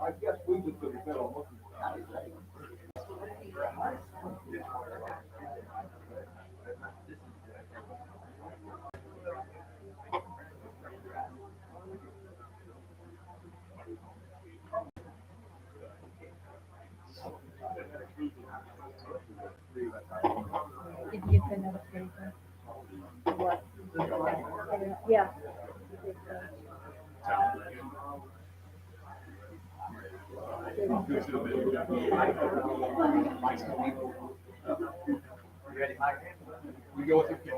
I guess we just could have been on looking for that. Did you get the notification? What? Yeah. We go with the kid.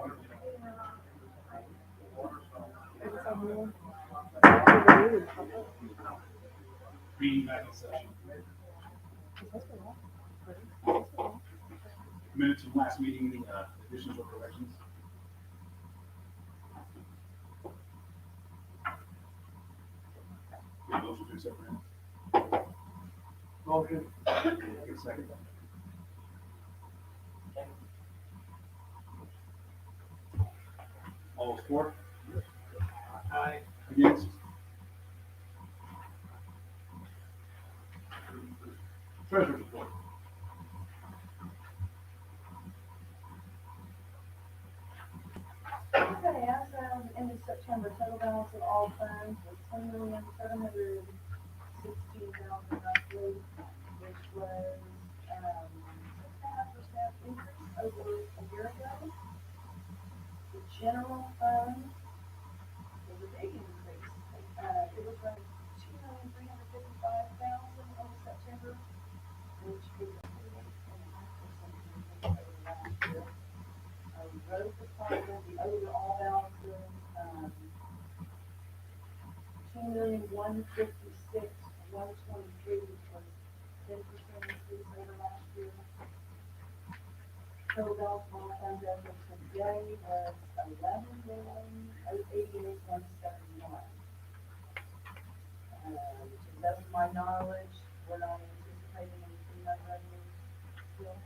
Meeting back in session. Minutes from last meeting, any additions or corrections? Motion to accept minutes. Motion. Get a second. All support? Aye. Against? Treasurer's report. Okay, as of end of September, total balance of all funds was $10,716,000 roughly, which was 6.5% increase over a year ago. The general fund was a big increase. It was like $2,355,000 over September, which is a 38.5% increase over last year. Road department, the overall balances, 2,156,123, which was 10% increase over last year. Total balance of all funds as of today was 11,088,171. To the best of my knowledge, we're not anticipating any FEMA revenue still.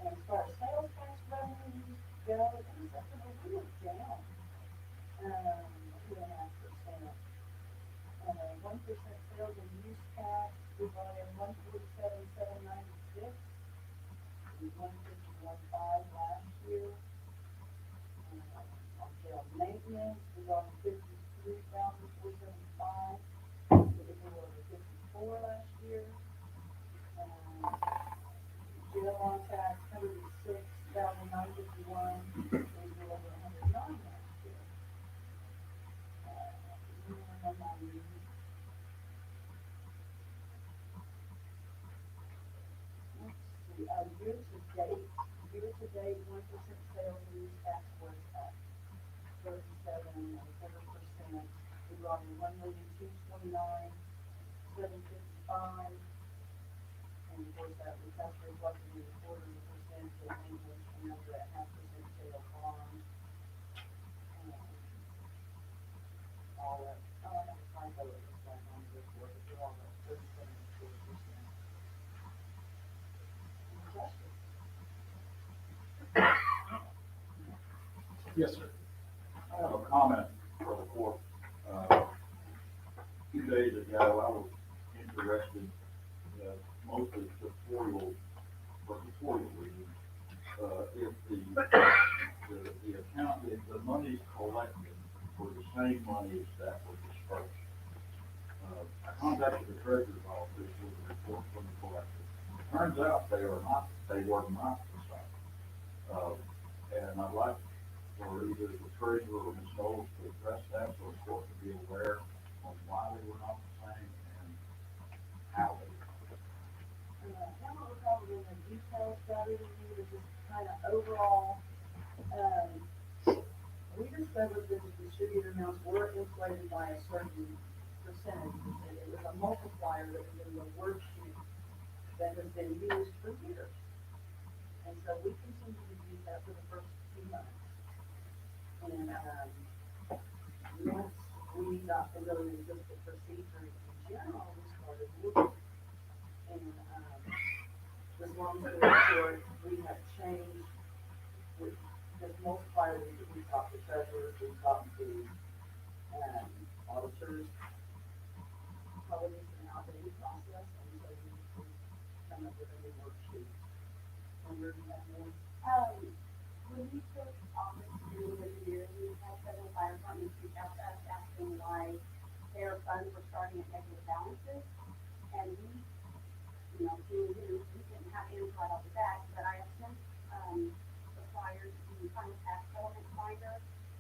And as far as sales tax revenues go, in September, we were down 2.5%. 1% sales and use tax, we brought in 147,796. It was 151,500 last year. On jail maintenance, we brought in 53,475. It was a little over 54 last year. Jail on tax, 106,951, it was a little over 109 last year. Let's see, year to date, 1% sales and use tax was at 37.25%. We brought in 1,229,755. And of course, that's reflected in the quarter of a percent, so maintenance, another at 0.5% sale bond. All that, I have a typo that was going on this report, but they're all at 37.25%. Yes, sir. I have a comment for the court. A few days ago, I was interested, mostly tutorial reasons, if the account, if the money collected were the same monies that were dispersed. I contacted the treasurer's office with a report from the collector. Turns out they were not the same. And I'd like for either the treasurer or Ms. Knowles to address that, so the court to be aware of why they were not the same and how they were. Now we're probably in the details rather than you, but just kind of overall, we discovered that the distributor amounts were inflated by a certain percentage. It was a multiplier that was in the worksheet that has been used for years. And so we continue to use that for the first few months. And once we got familiar with the procedure in general, we started looking. And as long as we're short, we have changed with this multiplier. We talked to treasurers, we talked to auditors, always an outdated process, and so we need to come up with a new worksheet. Wonder if you have more? When we took office at the beginning of the year, we had several fire departments reach out to us asking why their funds were starting at negative balances. And we, we didn't have answers right off the bat, but I have sent, the flyers the final tax element finder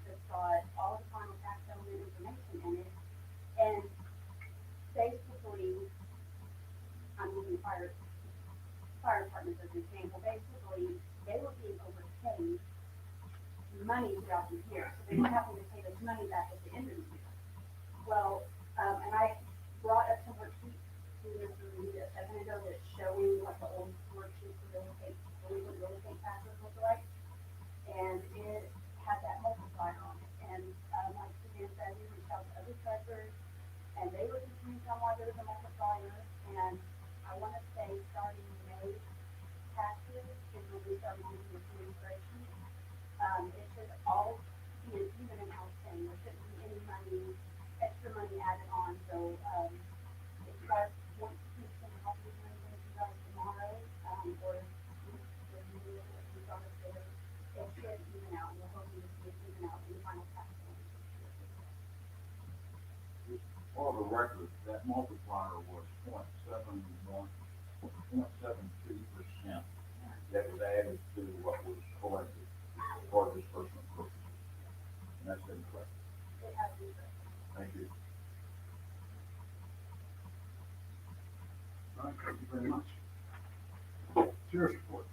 that's got all the final tax element information in it. And basically, I'm using fire departments as an example, basically, they were being overpaid money throughout the year, so they were having to pay this money back at the end of the year. Well, and I brought up some worksheets to Mr. Reed a second ago that's showing what the old worksheet for real estate taxes look like, and it had that multiplier on it, and, like Suzanne said, we reached out to other treasurers, and they were confused on why there was a multiplier, and I wanna say starting May taxes is when we started using this administration. It should all be an even amount thing, there shouldn't be any money, extra money added on, so, if you guys want to send copies or anything to you guys tomorrow, or if you start up there, it should even out, we're hoping to see it even out in the final tax. For the record, that multiplier was 0.72%. That was added to what was collected for disbursement purposes. And that's been correct. It has been corrected. Thank you. All right, thank you very much. Sheriff's report.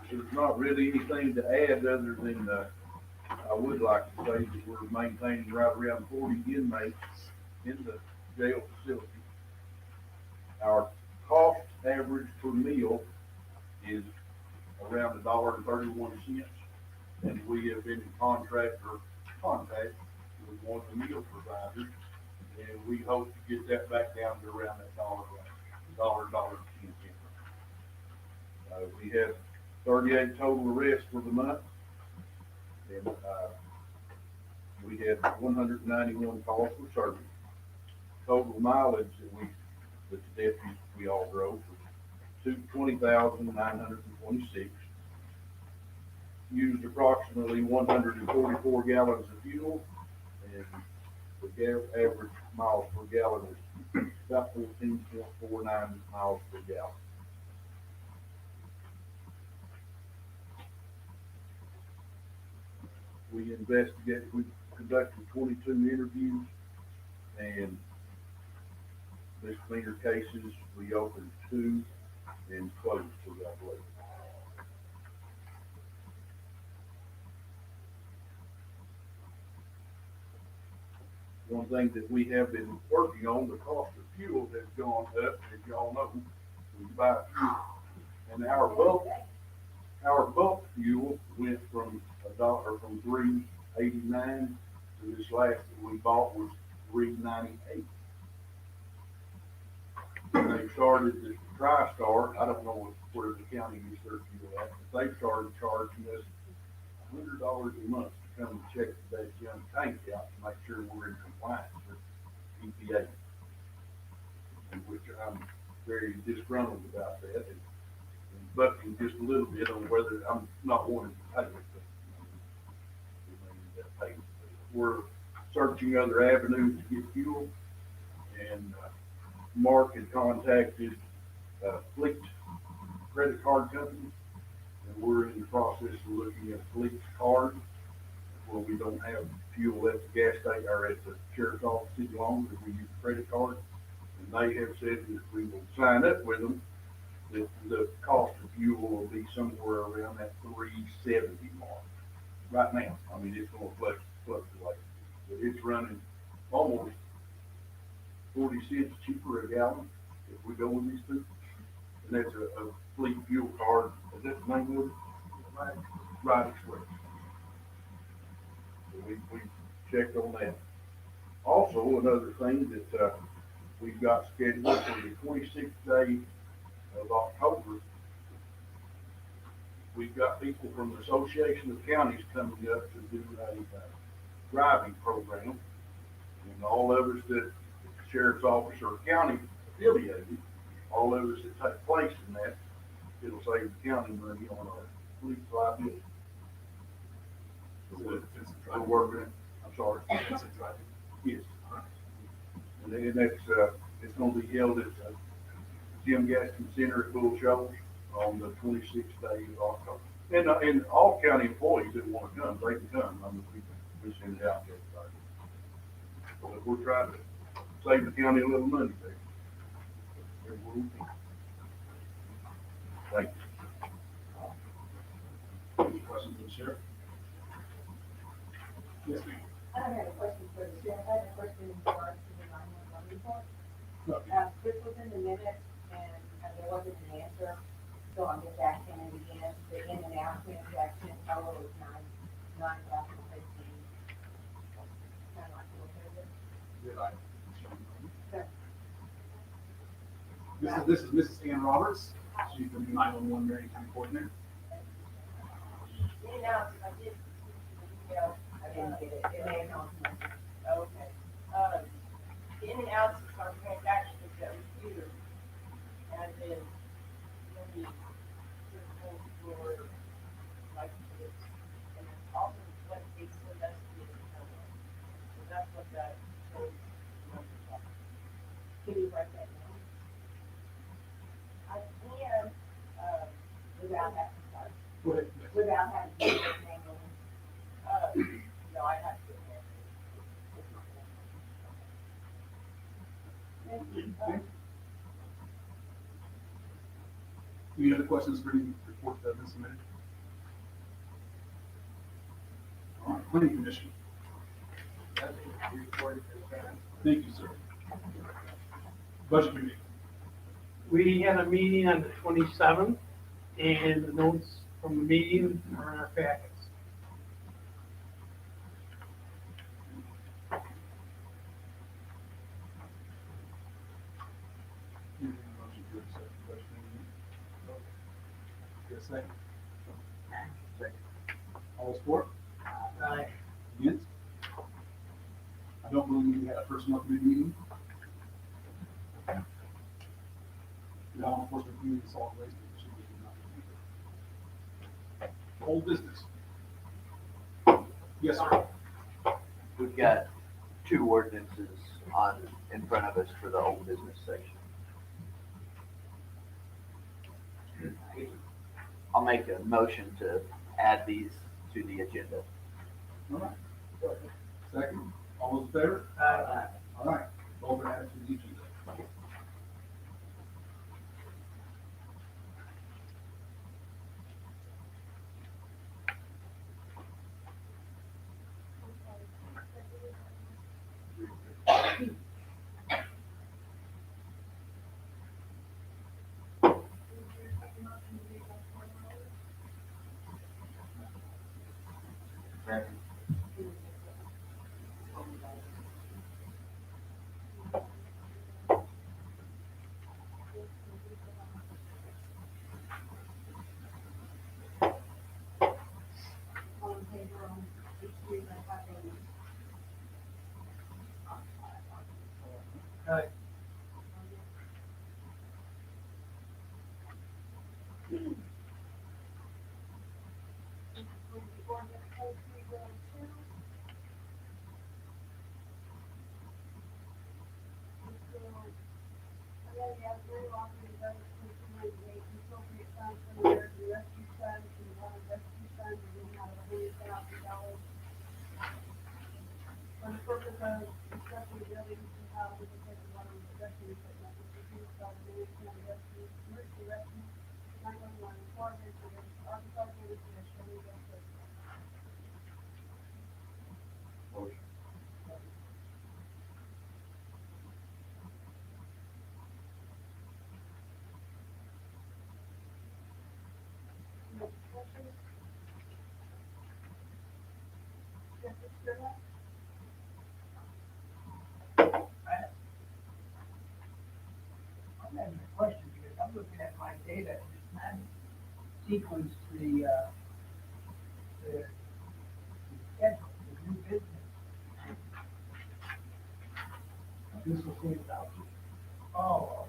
There's not really anything to add other than, I would like to say that we're maintaining right around 40 inmates in the jail facility. Our cost average per meal is around $1.31, and we have been in contact with one of the meal providers, and we hope to get that back down to around that $1.10. We had 38 total arrests for the month, and we had 191 calls for service. Total mileage that the deputies we all drove was 20,926. Used approximately 144 gallons of fuel, and the average miles per gallon was about 14.49 miles per gallon. We conducted 22 interviews, and misdemeanor cases, we opened 2 and closed 2, I believe. One thing that we have been working on, the cost of fuel has gone up, as y'all know, we buy fuel. And our bulk fuel went from $3.89 to this last that we bought was $3.98. They started the TriStar, I don't know where the county gets their fuel at, but they started charging us $100 a month to come and check that young tank out to make sure we're in compliance with EPA. Which I'm very disgruntled about that, and bucking just a little bit on whether I'm not wanting to pay it, but we may end up paying it. We're searching other avenues to get fuel, and Mark had contacted Fleet credit card company, and we're in the process of looking at Fleet's card where we don't have fuel at the gas station or at the sheriff's office any longer. We use a credit card, and they have said that if we will sign up with them, that the cost of fuel will be somewhere around that $3.70 mark. Right now, I mean, it's going to fluctuate, but it's running almost 40 cents cheaper a gallon if we go with these two. And that's a Fleet fuel card. Is that the name of it? Right Express. So we checked on that. Also, another thing that we've got scheduled for the 26th day of October, we've got people from the Association of Counties coming up to do a driving program. And all of us that sheriff's office or county affiliated, all of us that take place in that, it'll save the county money on our police liability. We're working it, I'm sorry. Yes. And that's, it's gonna be held at Jim Gaston Center at Bull Shoals on the 26th day of October. And all county employees that wanna come, they can come. I mean, we send it out to everybody. But we're trying to save the county a little money there. Everywhere we can. Thank you. Any questions for the sheriff? Yes, ma'am. I don't have a question for the sheriff, I have a question in regards to the 911 report. No. This was in the minutes, and there wasn't an answer, so I'm just asking it again. The in and out transaction total is $9,015. Kind of like to look at it. Did I? Sure. This is Mrs. Ann Roberts. She's the 911 Marion County Coordinator. In and out, I did, I didn't get it, it may have gone to my. Okay. The in and outs are transactions that we do, and then maybe for like this, and it's also what it's investigated. So that's what that shows. Can you write that down? I can, Without having, sorry, Go ahead. without having to use his name on it. no, I have to. Okay. Any other questions for the report that has been submitted? All right, planning commission. Thank you, sir. Budget committee. We had a meeting on the 27th, and the notes from the meeting are in our packets. Motion to accept the budget committee. Get a second? Second. All support? Against? I don't believe we had a personnel committee meeting. Law enforcement community solid waste. Commission did not meet. Old business. Yes, sir. We've got two ordinances in front of us for the old business section. I'll make a motion to add these to the agenda. All right. Second. All those in favor? All right. Both are added to the agenda. All in favor on each three, like, I think. Aye. For the purpose of constructing buildings and houses and taking water and rescue equipment, which is used by the Marion County Rescue, Emergency Rescue, 911, Florida, Arkansas, County Commission, New York State. Motion. Any questions? Justice Sturla? I'm having a question because I'm looking at my data and it's not sequence the schedule, the new business. This will save about. Oh,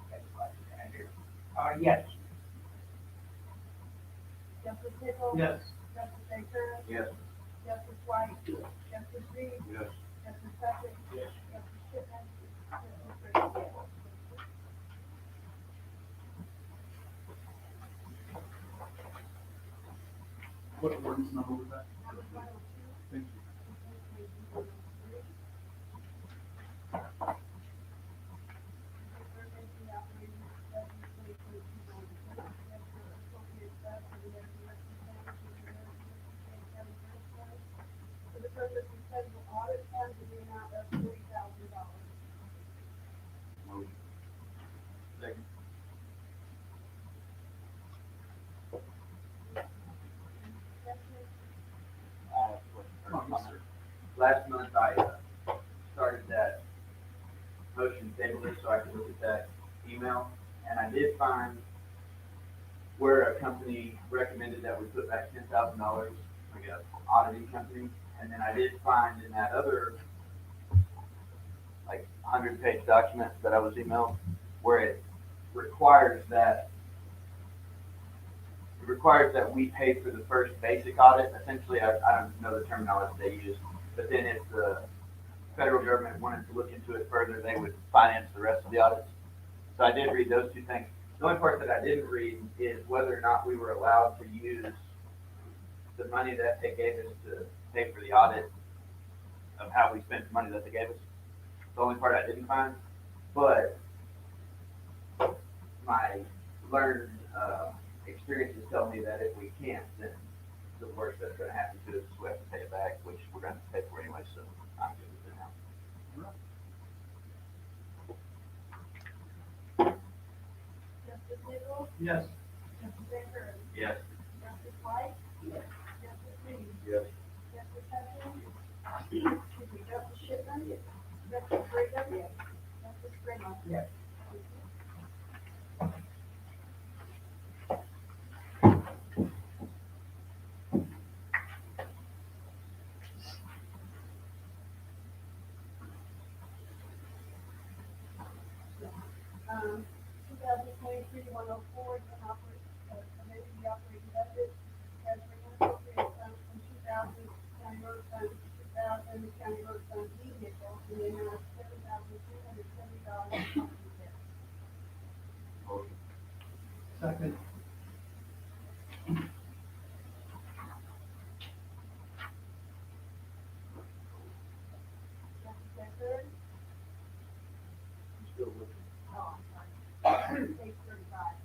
okay, right here. Yes. Justice Nichols? Yes. Justice Baker? Yes. Justice White? Justice Reed? Yes. Justice Patrick? Yes. Justice Shipman? Justice Britton? Yes. What ordinance number was that? Thank you. For the purpose of federal audit funds in the amount of $40,000. Motion. Second. Last month I started that motion table so I could look at that email, and I did find where a company recommended that we put back $10,000, like a auditing company, and then I did find in that other, like, 100-page document that I was emailed, where it requires that we pay for the first basic audit. Essentially, I don't know the terminology they use, but then if the federal government wanted to look into it further, they would finance the rest of the audits. So I did read those two things. The only part that I didn't read is whether or not we were allowed to use the money that they gave us to pay for the audit of how we spent the money that they gave us. The only part I didn't find, but my learned experiences tell me that if we can't, then the worst that's going to happen to us is we have to pay it back, which we're going to have to pay for anyway, so I'm good with it now. Justice Nichols? Yes. Justice Baker? Yes. Justice White? Yes. Justice Reed? Yes. Justice Hudson? Excuse me, Justice Shipman? Yes. Justice Brigham? Yes. Justice Britton? Yes. Um, 2023-104, amending the operating budget, transferring appropriate funds from 2,000 county road fund to 2,000 county road fund vehicle in the amount of $7,270. Motion. Second. Justice Baker? I'm still looking. Oh, I'm sorry. Page 35.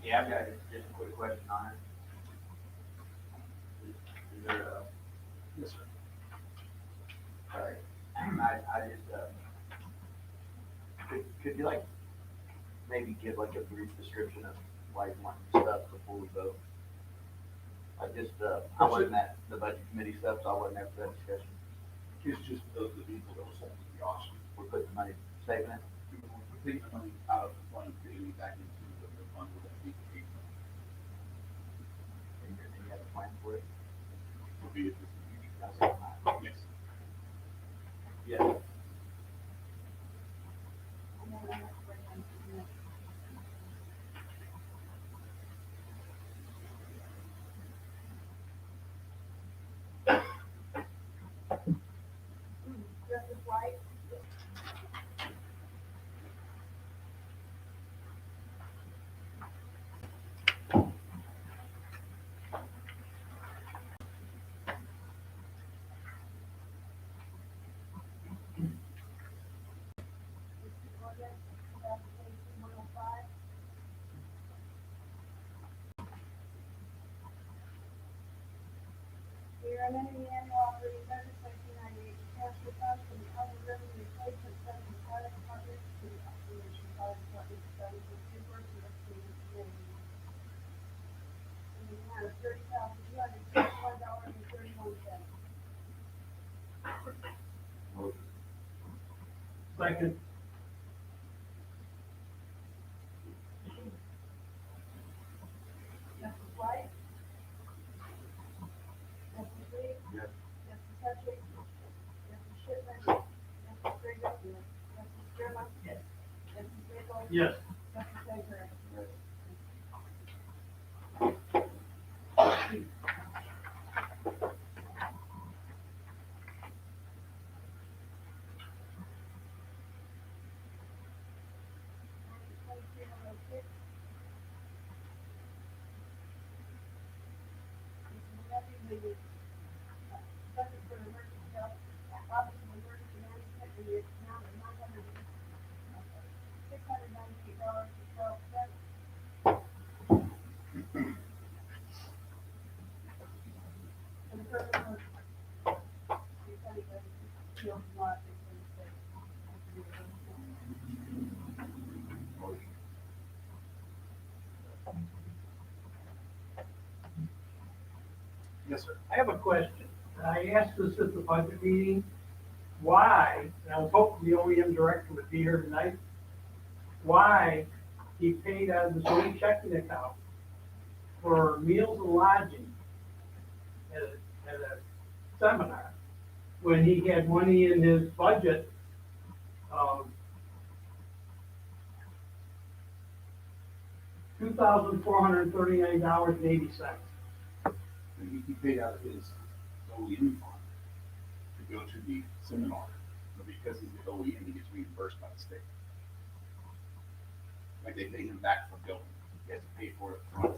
Yeah, I've got just a quick question on it. Is there a, Yes, sir. sorry, I just, could you like, maybe give like a brief description of why you want stuff before we vote? I just, I wasn't at the budget committee stuff, so I wasn't there for that discussion. It's just the people that was sent to the auction. We're putting the money, saving it. We're taking the money out of the fund, putting it back into the fund with that people. And you have a plan for it? Will be a distribution. That's all right. Yes. Yeah. And then I have to bring them to the next. Justice White? Ordinance 2022-105. We are amending the annual operating budget 1998 to transfer funds from the other revenue replacement fund to the fire department to the operation fire department funds for super committee. In the amount of $30,261.31. Motion. Second. Yes. Secretary. Budget for emergency health, Office of Emergency Management, and the amount of $698.12. For the purpose of the county budget, field lot, Yes, sir. I have a question. I asked this at the budget meeting, why, and I was hoping the OEM director would be here tonight, why he paid out of his own checking account for meals and lodging at a seminar, when he had money in his budget of $2,439.80. And he paid out of his OEM fund to go to the seminar, but because he's the OEM, he gets reimbursed by the state. Like they pay him back for going, he has to pay for it front,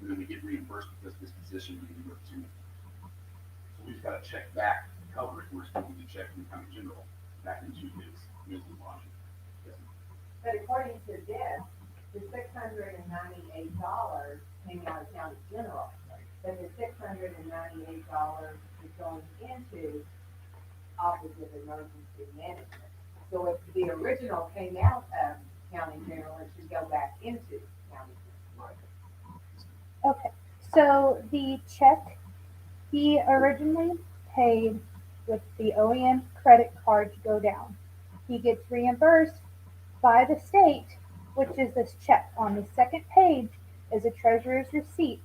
and then we get reimbursed because this position we give to him. So we just got a check back to cover it, we're still going to check from the county general back into his meals and lodging. Yes, ma'am. But according to this, the $698 came out of county general. But the $698 is going into Office of Emergency Management. So if the original came out of county general, it should go back into county general. Okay, so the check he originally paid with the OEM credit card to go down. He gets reimbursed by the state, which is this check. On the second page is a treasurer's receipt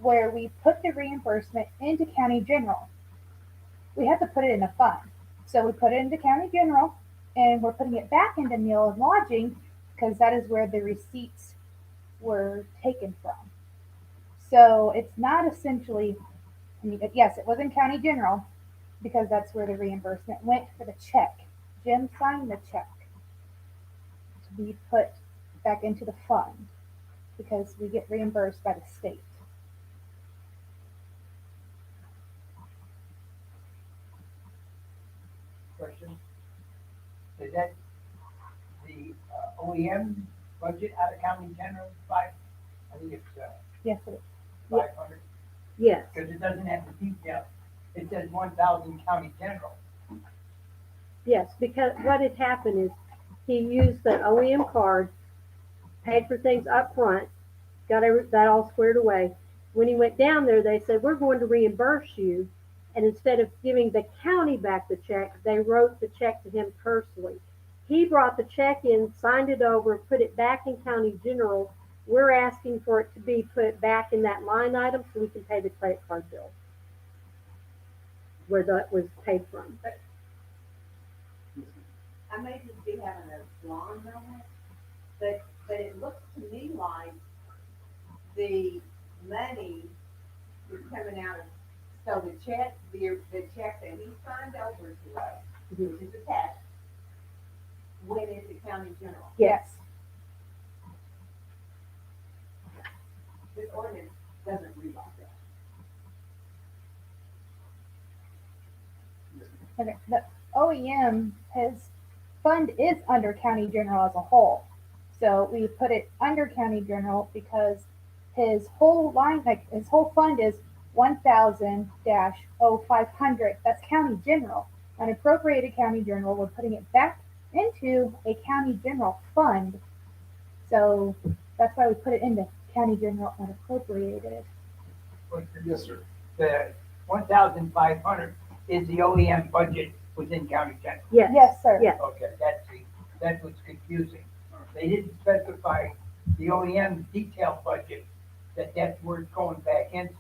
where we put the reimbursement into county general. We have to put it in a fund. So we put it into county general and we're putting it back into meal and lodging because that is where the receipts were taken from. So it's not essentially, I mean, yes, it was in county general because that's where the reimbursement went for the check. Jim signed the check to be put back into the fund because we get reimbursed by the state. Question? Is that the OEM budget out of county general, I think it's, Yes, it is. 500? Yes, Because it doesn't have the detail. It says 1,000 county general. yes, because what had happened is he used the OEM card, paid for things up front, got that all squared away. When he went down there, they said, we're going to reimburse you. And instead of giving the county back the check, they wrote the check to him personally. He brought the check in, signed it over, put it back in county general. We're asking for it to be put back in that line item so we can pay the credit card bill where that was paid from. I may just be having a blonde moment, but it looks to me like the money is coming out of, so the check that he signed over to us, which is attached, went into county general. Yes. This ordinance doesn't read like that. Okay. The OEM, his fund is under county general as a whole. So we put it under county general because his whole line, like his whole fund is 1,000-0500. That's county general. Unappropriated county general, we're putting it back into a county general fund. So that's why we put it into county general unappropriated. Yes, sir. The 1,500 is the OEM budget within county general. Yes. Yes, sir. Yes. Okay, that's what's confusing. They didn't specify the OEM detailed budget, that's where it's going back into.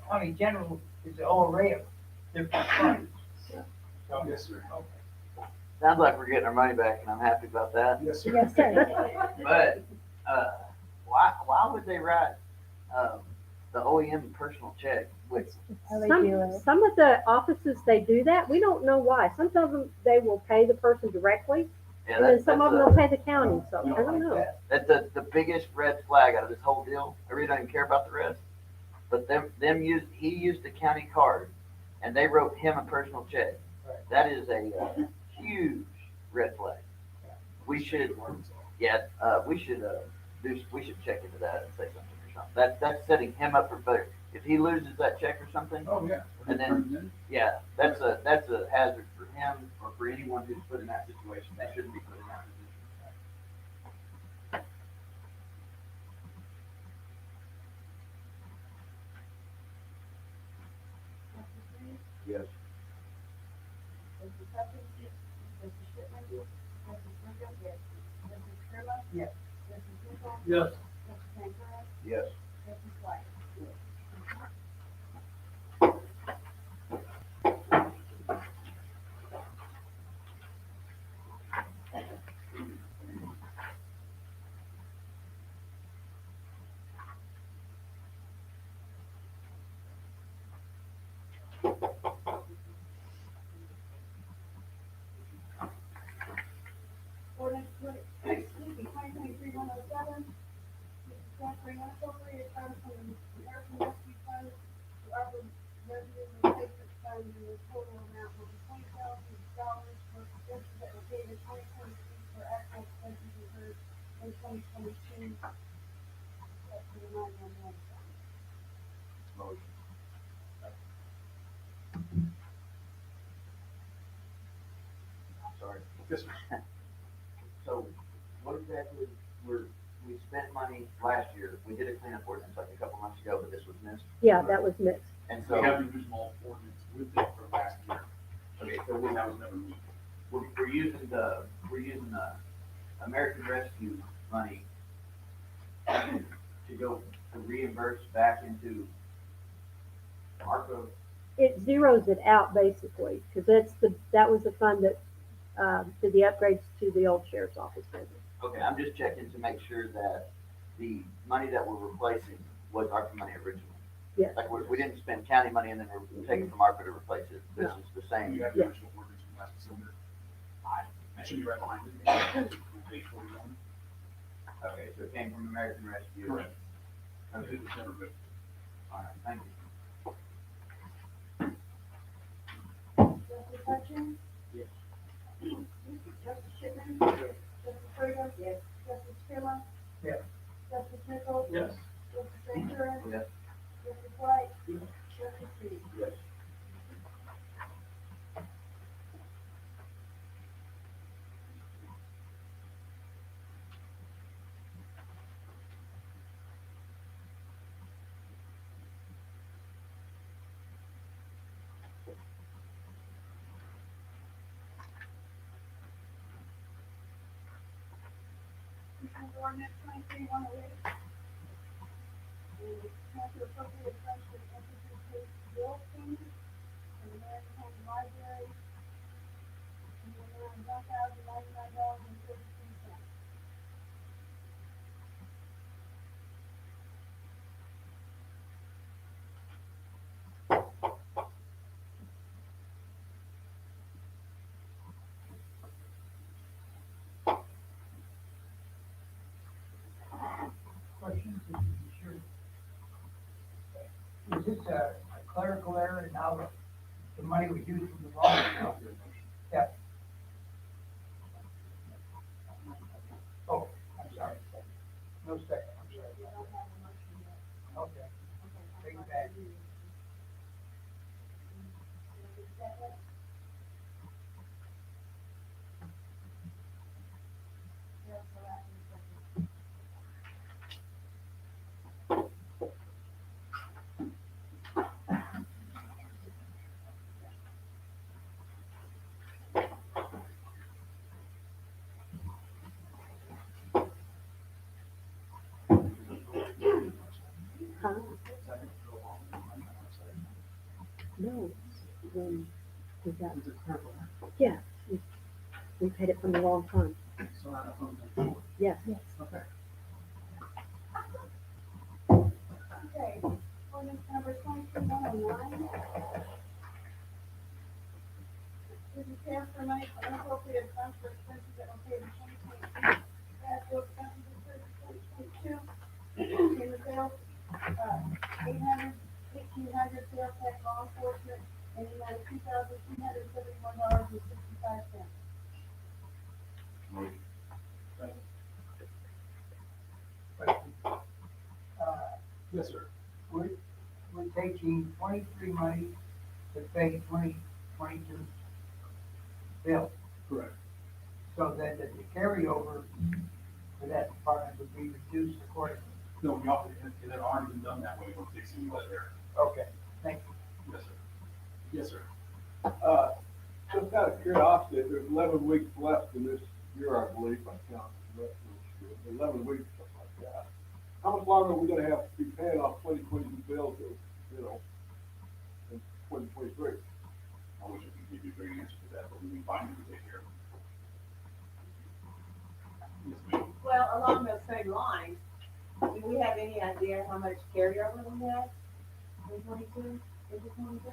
County general is a whole array of different funds. So, Yes, sir. okay. Sounds like we're getting our money back, and I'm happy about that. Yes, sir. Yes, sir. But, why would they write, the OEM personal check with, How they do it. Some of the offices, they do that. We don't know why. Sometimes of them, they will pay the person directly, yeah, and then that's, some of them that's will pay the county, so I don't know. that's the biggest red flag out of this whole deal. I really don't even care about the rest. But he used the county card, and they wrote him a personal check. Right. That is a huge red flag. We should, we should check into that and say something or something. That's setting him up for failure. If he loses that check or something, Oh, yeah. and then, yeah, that's a hazard for him or for anyone who's put in that situation. They shouldn't be put in that position. Yes. Trustee Hutchins? Yes. Trustee Shipman? Yes. Trustee Springer? Yes. Trustee Sherman? Yes. Trustee Hinkle? Yes. Trustee Sanford? Yes. Trustee White? Ordinance 2023-107, this is transferring unappropriated funds from the American Rescue Fund to ARPA Revenue Replacement Fund in the total amount will be $20,000 for expenses that were paid in 2023 for actual expenses incurred in 2022. That's for the 911 fund. Motion. Sorry. Yes, sir. So, what exactly we spent money last year, we did a cleanup ordinance like a couple months ago, but this was missed. Yeah, that was mixed. And We so, have the original ordinance with it for last year. okay, so That was never moved. we're using the American Rescue money to go to reimburse back into ARPA. It zeroes it out basically, because that was the fund that, did the upgrades to the old sheriff's office building. Okay, I'm just checking to make sure that the money that we're replacing was ARPA money originally. Yes. Like, we didn't spend county money and then we're taking from ARPA to replace it. This No. is the same. You have the original ordinance from last December. I should be right behind it. Page 41. Okay, so it came from American Rescue. Correct. Okay, It was never moved. all right, thank you. Trustee Hutchins? Yes. Trustee Shipman? Yes. Trustee Springer? Yes. Trustee Sherman? Yes. Trustee Hinkle? Yes. Trustee Sanford? Yes. Trustee White? Trustee Steve? Yes. Commissioners, ordinance 23-108. And transfer appropriate funds for the entity paid bill payment from the Marion County Library in the amount of $1,099.33. Question, just to be sure. Is this a clerical error and now the money was used from the wrong account? Yeah. Oh, I'm sorry. No second, I'm sorry. We don't have a motion yet. Okay, Okay. take it back. Second. Yes, so after the second. Huh? No, when we got, yeah, We paid it from the wrong fund. So I don't know. Yes. Okay. Okay, ordinance number 23-109. To prepare for money for unappropriated funds for expenses that were paid in 2022, as well as expenses incurred in 2022. In the sales, 1800 sales tax law enforcement, and the amount of $2,371.65. Motion. Question. Yes, sir. We're taking 23 money to pay 2022 bill. Correct. So then the carryover for that department would be reduced accordingly. No, it had already been done that way, we're fixing it there. Okay, thank you. Yes, sir. Yes, sir. Just out of curiosity, there's 11 weeks left in this year, I believe, I count. 11 weeks, something like that. How much longer are we gonna have to be paying off 2022 bills, you know, in 2023? I wish I could give you a great answer to that, but we can find it to take care of it. Yes, ma'am. Well, along those same lines, do we have any idea how much carryover we have in 22, into 23?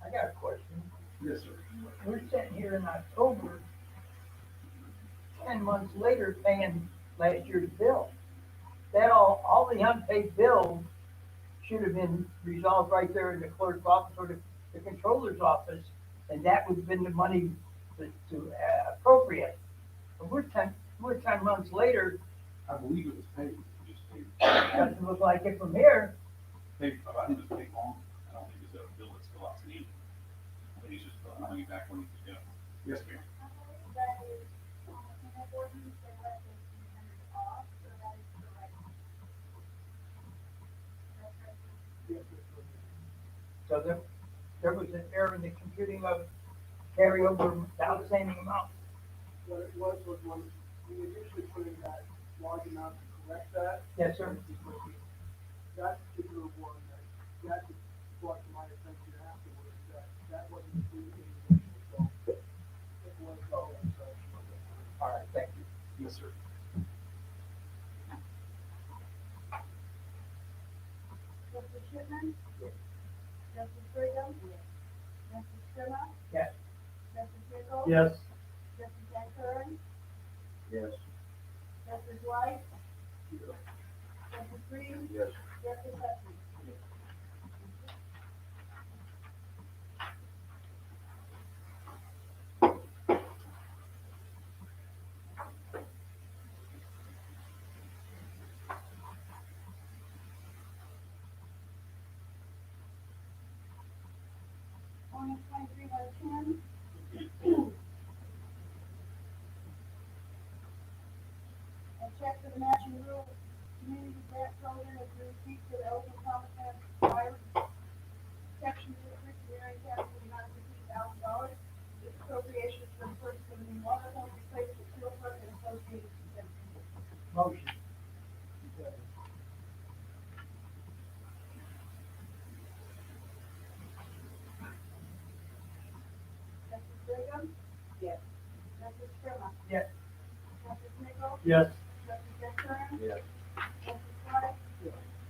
I got a question. Yes, sir. We're sitting here in October, 10 months later paying last year's bill. That all the unpaid bills should have been resolved right there in the clerk's office or the controller's office, and that would have been the money to appropriate. But we're 10 months later, I believe it was paid, just paid, doesn't look like it from here. paid, I think it was paid long. I don't think it's a bill that's still outstanding. I think he's just, money back when he's, yeah. Yes, ma'am. I believe that is, in that ordinance, they left it 300 off, so that is correct. That's right. So there was an error in the computing of carryover the outstanding amount. What it was when we initially put in that large amount to correct that. Yes, sir. That particular one, that brought to my attention afterwards, that wasn't included in the initial, so it was, so. All right, thank you. Yes, sir. Justice Shipman? Yes. Justice Brigham? Yes. Justice Scrimmett? Yes. Justice Nichols? Yes. Justice Van Kuren? Yes. Justice White? Justice Reed? Yes. Justice Hudson? Ordinance 23-110. A check for the matching rural community grant program has been received for the Oakland Common Sense Fire Protection District in Marion County for the amount of $15,000. This appropriation is for the purchase of a new water pump replacement sewer plug and associated expenses. Motion. Justice Brigham? Yes. Justice Scrimmett? Yes. Justice Nichols? Yes. Justice Van Kuren? Yes. Justice White?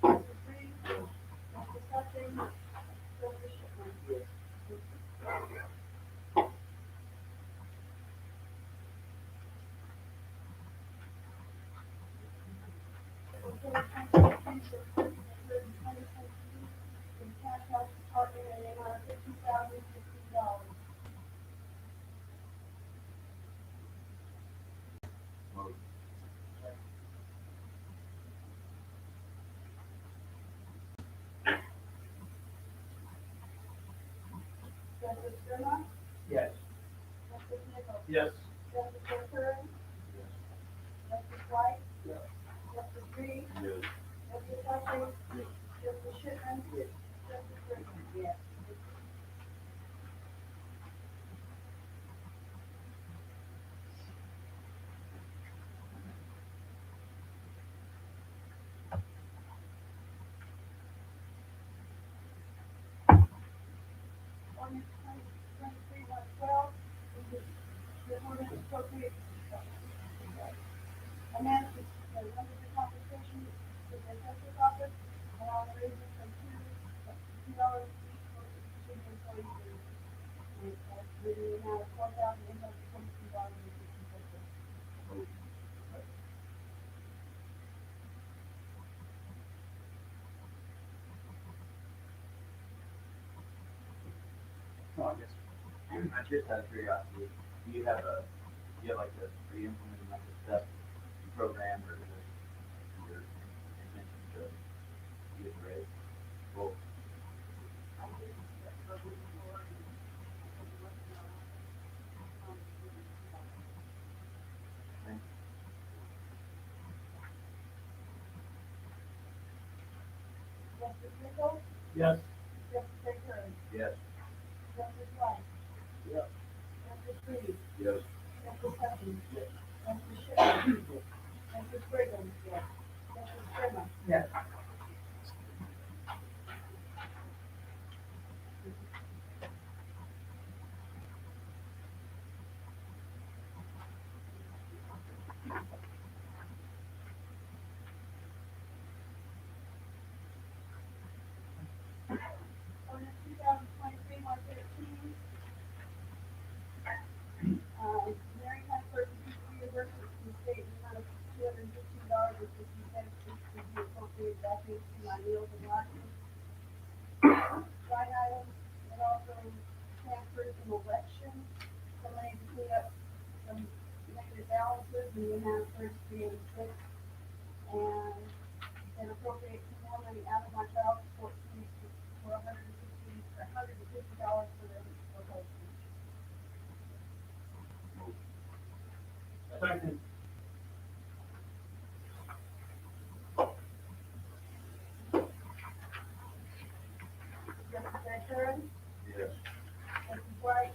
Justice Reed? Justice Hudson? Justice Shipman? Consider contributions for purchase of 2022 in cash health department in the amount of $50,060. Motion. Justice Scrimmett? Yes. Justice Nichols? Yes. Justice Van Kuren? Yes. Justice White? Yes. Justice Reed? Yes. Justice Hudson? Yes. Justice Shipman? Yes. Justice Brigham? Yes. ordinance appropriate amount to the limited compensation to the assessor's office, and on the raising from $2 each for each of the employees. And that's the amount of $4,822.64. No, I guess. I just out of curiosity, do you have like a, are you implementing like a step program or is it your intention to get the raise? Well, thank you. Justice Mitchell, Yes. Justice Baker, Yes. Justice White. Yes. Justice Reed, Yes. Justice Hutchins. Justice Schiffman. Justice Brigham. Yes. Justice Sherman. Yes. Ordinance 2023-113. Marion County Clerk to reimburse the state in the amount of $215.50 to be appropriated back into my meals and lodging line items, and also transfers from elections, some money to clean up some negative balances in the amount of $33.86, and then appropriate some more money out of my child support fees for $150 for the proposal. Second. Justice Ventura, Yes. Justice White,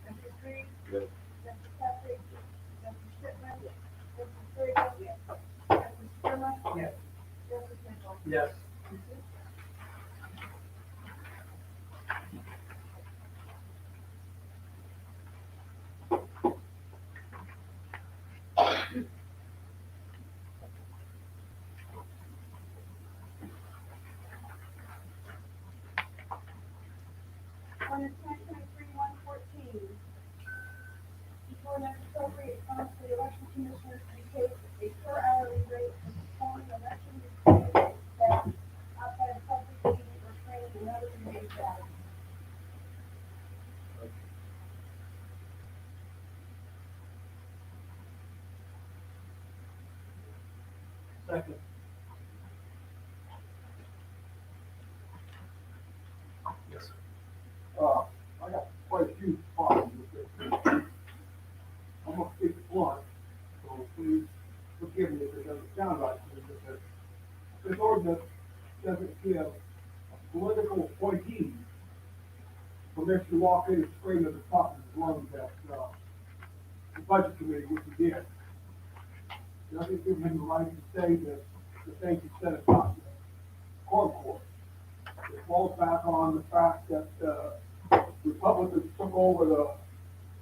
Justice Reed, Yes. Justice Patrick, Justice Schiffman, Justice Brigham, Justice Sherman, Yes. Justice Mitchell. Yes. Ordinance 2023-114. Each ordinance appropriate funds for the election commissioners to be paid a per hourly rate for performing election staff outside of public meeting or training and other related matters. Second. Yes. I got quite a few problems with this. I'm gonna speak blunt, so please forgive me if it doesn't sound right to me, because this ordinance doesn't give a political appointee permission to walk in and scream at the top of his lungs at, the budget committee, which he did. It doesn't give him the right to say the things he said about the Quorum Court. It falls back on the fact that, Republicans took over the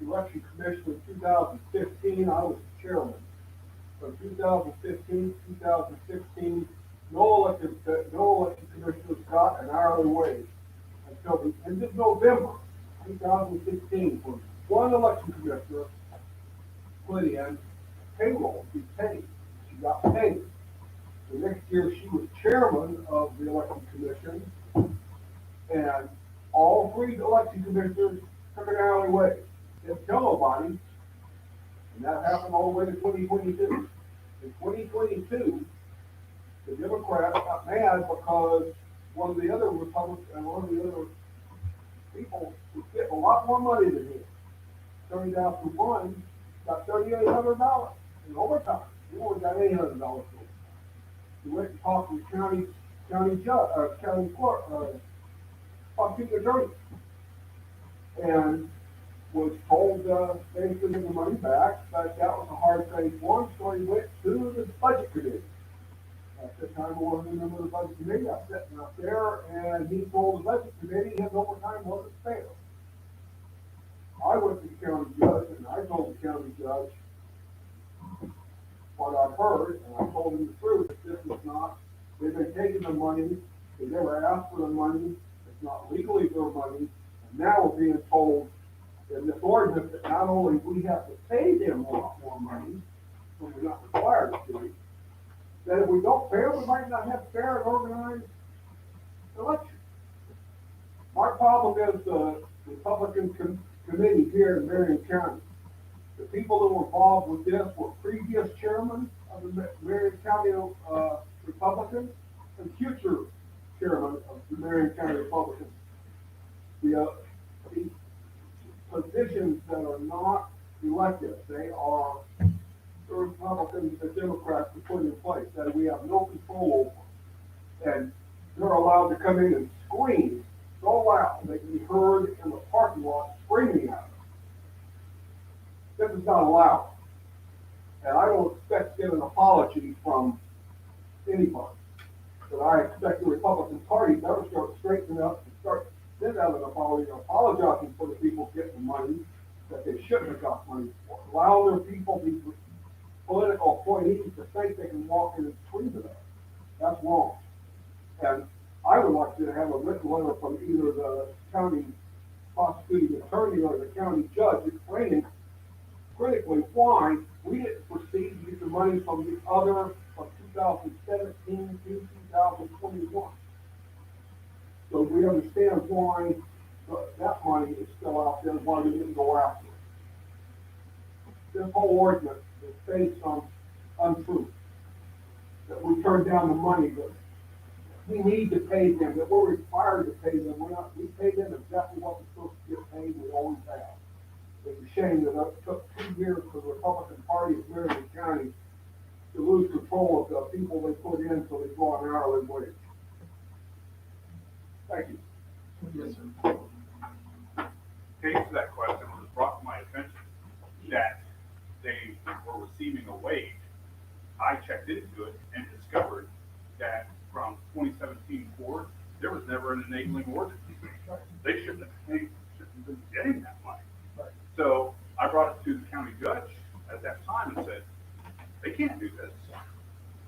election commission in 2015. I was the chairman. From 2015 to 2016, no election commissioners got an hourly wage until the end of November 2016, when one election commissioner put in payroll to be paid. She got paid. The next year, she was chairman of the election commission, and all three election commissioners took an hourly wage. Didn't tell nobody, and that happened all the way to 2022. In 2022, the Democrats got mad because one of the other people was getting a lot more money than him. Turned out to one got $3,800 in overtime. He only got $800 for it. He went and talked to the county clerk, prosecuting attorney, and was told, they could give the money back, but that was a hard thing for him, so he went to the budget committee. At the time, I wasn't a member of the budget committee, I was sitting up there, and he told the budget committee his overtime wasn't fair. I went to the county judge and I told the county judge what I've heard, and I told him the truth, that this is not, they've been taking the money, they never asked for the money, it's not legally their money, and now we're being told in this ordinance that not only we have to pay them a lot more money, when we're not required to, that if we don't pay them, we might not have fair and organized elections. My problem is the Republican committee here in Marion County. The people that were involved with this were previous chairmen of the Marion County Republicans and future chairman of the Marion County Republicans. The positions that are not elected, they are the Republicans and Democrats have put in place that we have no control over. And they're allowed to come in and scream so loud they can be heard in the parking lot screaming at us. This is not allowed. And I don't expect to get an apology from anybody. But I expect the Republican Party better start straightening up and start sending out an apology, apologizing for the people getting the money that they shouldn't have got money for. Allow their people, these political appointees, to think they can walk in and scream at us. That's wrong. And I would like to have a written letter from either the county prosecuting attorney or the county judge explaining critically why we didn't proceed to get the money from the other from 2017 to 2021. So we understand why that money is still out there and why we didn't go after it. This whole ordinance is based on untruth. That we turned down the money, but we need to pay them, that we're required to pay them. We pay them exactly what we're supposed to get paid, we always have. It's a shame that it took 2 years for the Republican Party of Marion County to lose control of the people they put in so they draw an hourly wage. Thank you. Yes, sir. To answer that question, it was brought to my attention that they were receiving a wage. I checked into it and discovered that from 2017 forward, there was never an enabling ordinance. They shouldn't have been getting that money. So I brought it to the county judge at that time and said, they can't do this.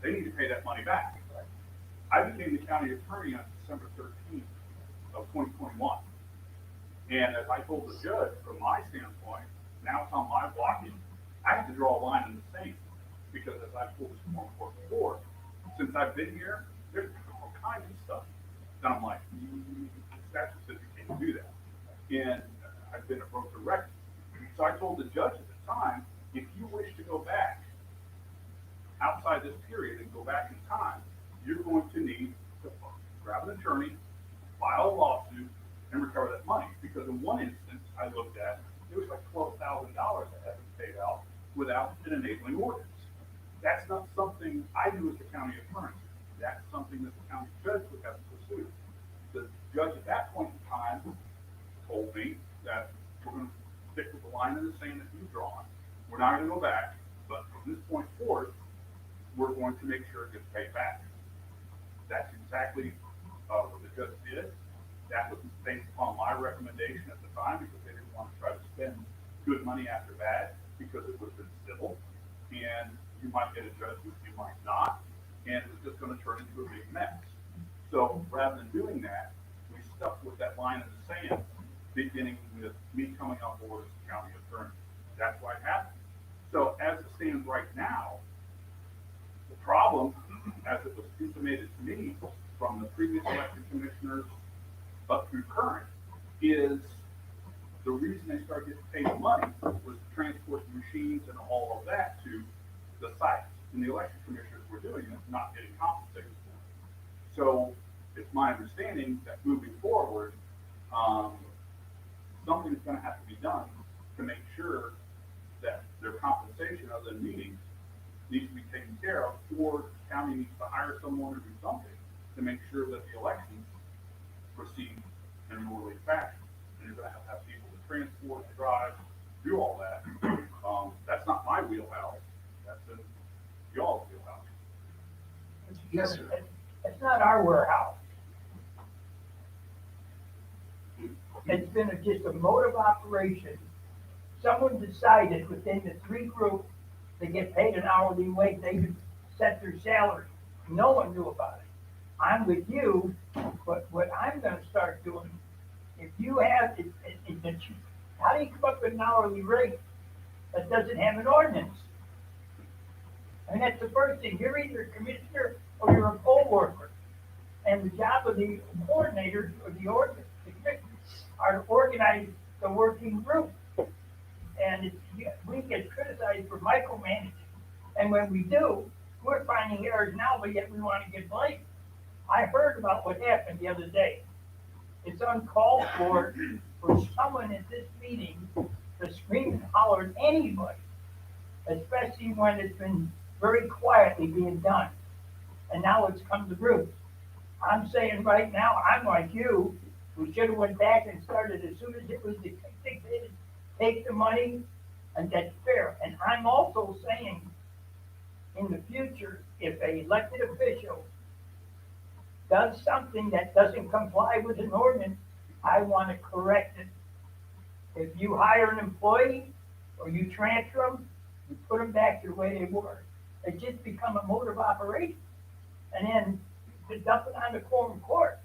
They need to pay that money back. I became the county attorney on December 13th of 2021. And as I told the judge, from my standpoint, now it's on my blocking, I have to draw a line in the sand. Because as I told this more court before, since I've been here, there's all kinds of stuff that I'm like, statute says you can't do that. And I've been a broken record. So I told the judge at the time, if you wish to go back outside this period and go back in time, you're going to need to grab an attorney, file a lawsuit, and recover that money. Because in one instance I looked at, it was like $12,000 that had been paid out without an enabling ordinance. That's not something I do as the county attorney. That's something that the county judge would have to pursue. The judge at that point in time told me that we're going to stick with the line in the sand that you've drawn. We're not going to go back, but from this point forward, we're going to make sure it gets paid back. That's exactly what the judge did. That was based upon my recommendation at the time because they didn't want to try to spend good money after bad because it was in civil. And you might get a judgment, you might not, and it was just going to turn into a big mess. So rather than doing that, we stuck with that line in the sand, beginning with me coming on board as the county attorney. That's why it happened. So as it stands right now, the problem, as it was intimated to me from the previous elected commissioners up through current, is the reason they started getting paid money was to transport the machines and all of that to the sites. And the election commissioners were doing it, not getting compensated for it. So it's my understanding that moving forward, something's going to have to be done to make sure that their compensation other than meetings needs to be taken care of, or the county needs to hire someone or do something to make sure that the elections proceed in an orderly fashion. And you're going to have people to transport, drive, do all that. That's not my wheelhouse. That's in y'all's wheelhouse. Yes, sir. It's not our warehouse. It's been just a mode of operation someone decided within the three groups to get paid an hourly wage, they would set their salary. No one knew about it. I'm with you, but what I'm gonna start doing, if you have, how do you come up with an hourly rate that doesn't have an ordinance? And that's the first thing, you're either a commissioner or you're a poll worker. And the job of the coordinators or the commissioners are to organize the working group. And we get criticized for micromanaging. And when we do, we're finding errors now, but yet we want to get blamed. I heard about what happened the other day. It's uncalled for someone at this meeting to scream and holler at anybody, especially when it's been very quietly being done. And now it's come to roost. I'm saying right now, I'm like you, we should have went back and started as soon as it was dictated, take the money, and that's fair. And I'm also saying, in the future, if a elected official does something that doesn't comply with an ordinance, I want to correct it. If you hire an employee or you transfer them, you put them back to the way they were. They just become a mode of operation. And then to dump it on the Quorum court,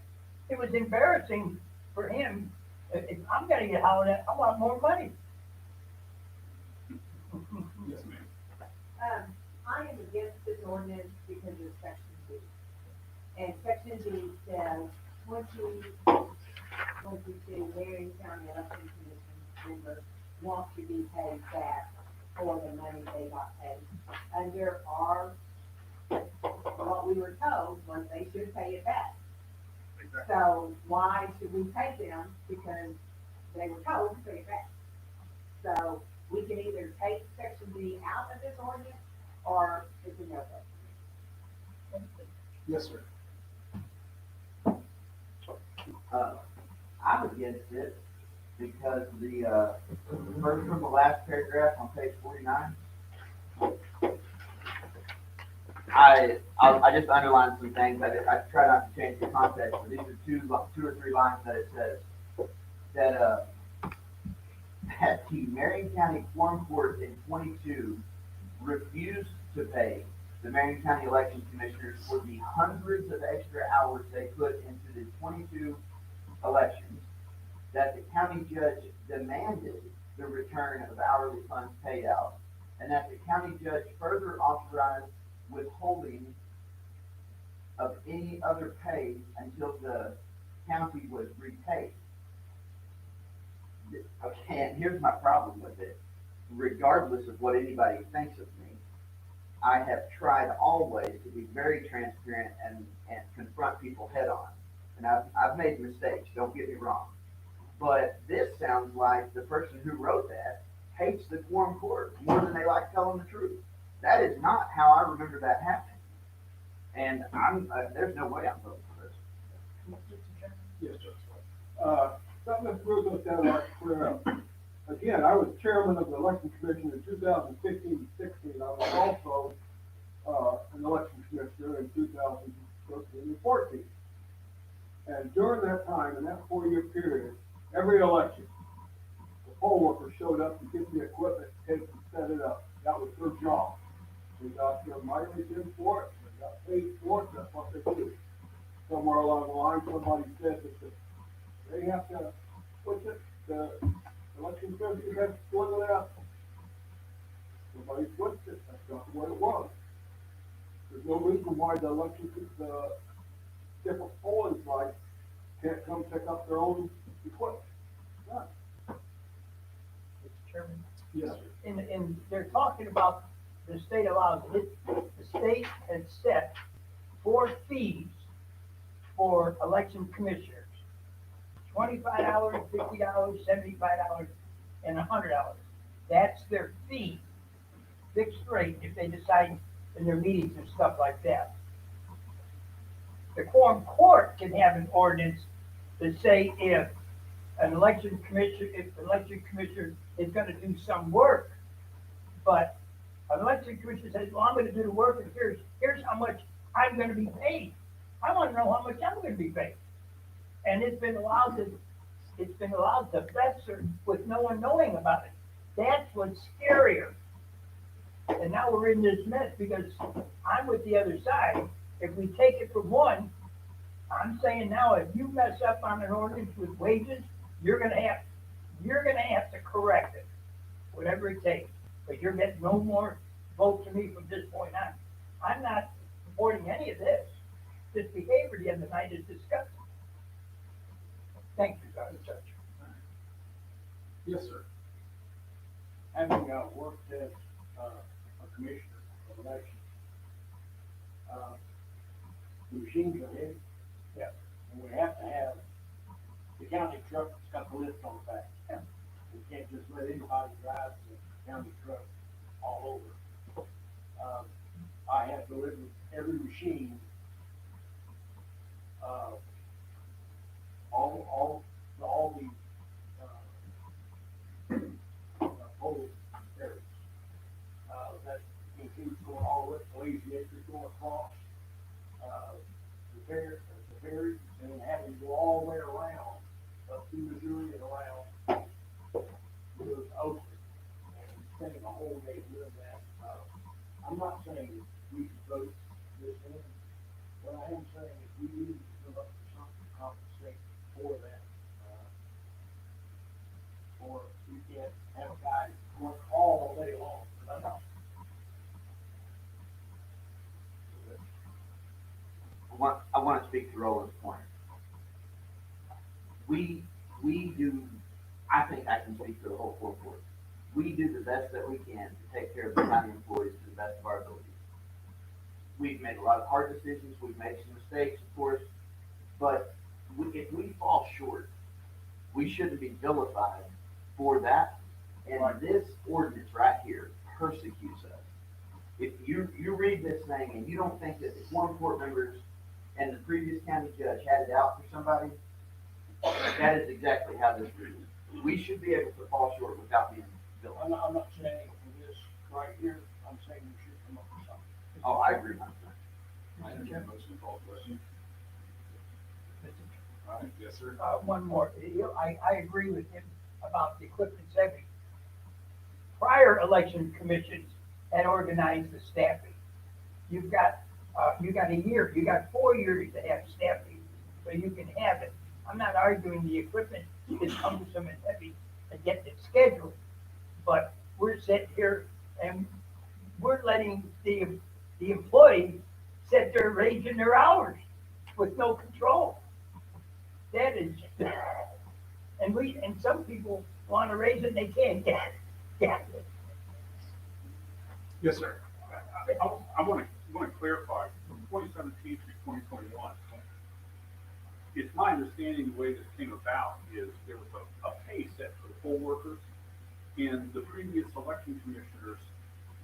it was embarrassing for him. If I'm gonna get hollered at, I want more money. Yes, ma'am. I am against this ordinance because of section D. And section D says, 22, Marion County Election Commission members want to be paid back for the money they got paid. And there are, what we were told was they should pay it back. Exactly. So why should we pay them? Because they were told to pay it back. So we can either take section D out of this ordinance, or it's a no-go. Yes, sir. I'm against it because the first from the last paragraph on page 49, I just underlined some things. I try not to change the context, but these are two or three lines that it says that the Marion County Quorum Court in 22 refused to pay the Marion County Election Commissioners for the hundreds of extra hours they put into the 22 elections, that the county judge demanded the return of hourly funds paid out, and that the county judge further authorized withholding of any other pay until the county was repaid. Okay, and here's my problem with it. Regardless of what anybody thinks of me, I have tried always to be very transparent and confront people head on. And I've made mistakes, don't get me wrong. But this sounds like the person who wrote that hates the Quorum Court more than they like telling the truth. That is not how I remember that happening. And there's no way I'm voting for this. Yes, Judge. Something that throws us down our career. Again, I was chairman of the election commission in 2015-16. I was also an election commissioner in 2013 and 14. And during that time, in that 4-year period, every election, the poll workers showed up to get the equipment, take and set it up. That was their job. They got their mileage in for it, they got paid for it, that's what they do. Somewhere along the line, somebody said that they have to, the election commission has to split it up. Somebody switched it, that's not what it was. There's no reason why the different polling sites can't come pick up their own equipment. None. Mr. Chairman, Yes, sir. and they're talking about the state allows it. The state has set 4 fees for election commissioners. $25, $50, $75, and $100. That's their fee, fixed rate if they decide in their meetings and stuff like that. The Quorum Court can have an ordinance to say if an election commissioner is gonna do some work, but an election commissioner says, well, I'm gonna do the work and here's how much I'm gonna be paid. I wanna know how much I'm gonna be paid. And it's been allowed to fester with no one knowing about it. That's what's scarier. And now we're in this mess because I'm with the other side. If we take it from one, I'm saying now, if you mess up on an ordinance with wages, you're gonna have to correct it, whatever it takes. But you're getting no more votes from me from this point on. I'm not supporting any of this. This behavior the other night is disgusting. Thank you, Dr. Judge. Yes, sir. Having worked as a commissioner of elections, the machines are heavy. Yeah. And we have to have the county truck that's got the lift on the back. Yeah. We can't just let anybody drive the county truck all over. I have delivered every machine, all the whole areas. That includes going all the way to Lazy Acres, going across, the ferry, and then having to go all the way around, up through Missouri and around, to Oakland, and spending a whole day doing that. I'm not saying we should vote this in, but I am saying if we need to give up something to compensate for that, or we can't have a guy work all day long. I know. I want to speak to Roland's point. We do, I think I can speak to the whole full board. We do the best that we can to take care of the county employees to the best of our abilities. We've made a lot of hard decisions, we've made some mistakes, of course, but if we fall short, we shouldn't be vilified for that. And this ordinance right here persecutes us. If you read this thing and you don't think that the quorum court members and the previous county judge had it out for somebody, that is exactly how this reads. We should be able to fall short without being vilified. I'm not saying for this right here, I'm saying we should come up with something. Oh, I agree. I entertain a motion to call the question. All right, yes, sir. One more. I agree with him about the equipment saving. Prior election commissions had organized the staffing. You got a year, you got 4 years to have staffing, so you can have it. I'm not arguing the equipment is cumbersome and heavy to get it scheduled, but we're sitting here and we're letting the employees sit there raising their hours with no control. That is, and some people want to raise it, and they can't get it. Yes, sir. I want to clarify, from 2017 through 2021, it's my understanding the way this came about is there was a pay set for the poll workers, and the previous election commissioners,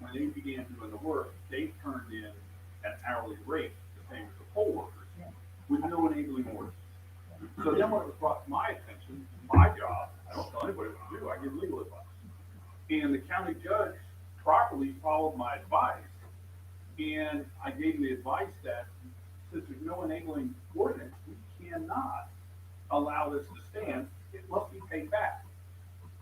when they began doing the work, they turned in an hourly rate, the same as the poll workers, with no enabling orders. So then when it was brought to my attention, my job, I don't tell anybody what to do, I give legal advice. And the county judge properly followed my advice, and I gave him the advice that since there's no enabling ordinance, we cannot allow this to stand, it must be paid back.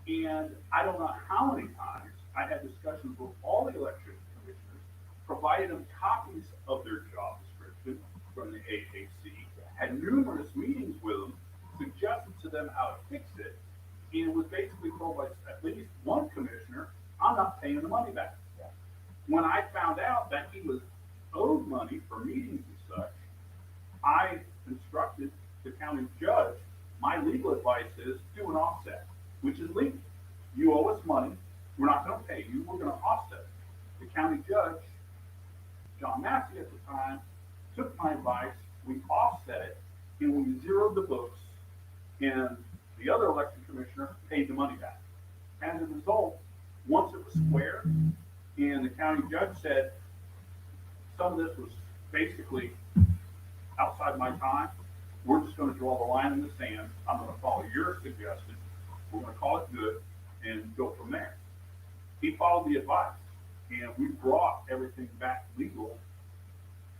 And I don't know how many times I had discussions with all the election commissioners, provided them copies of their job description from the AAC, had numerous meetings with them, suggested to them how to fix it, and was basically told by at least one commissioner, I'm not paying the money back. When I found out that he was owed money for meetings and such, I instructed the county judge, my legal advice is do an offset, which is legal. You owe us money, we're not gonna pay you, we're gonna offset it. The county judge, John Massey at the time, took my advice, we offset it, and we zeroed the books, and the other election commissioner paid the money back. As a result, once it was square, and the county judge said, some of this was basically outside my time, we're just gonna draw the line in the sand, I'm gonna follow your suggestion, we're gonna call it good, and go from there. He followed the advice, and we brought everything back legal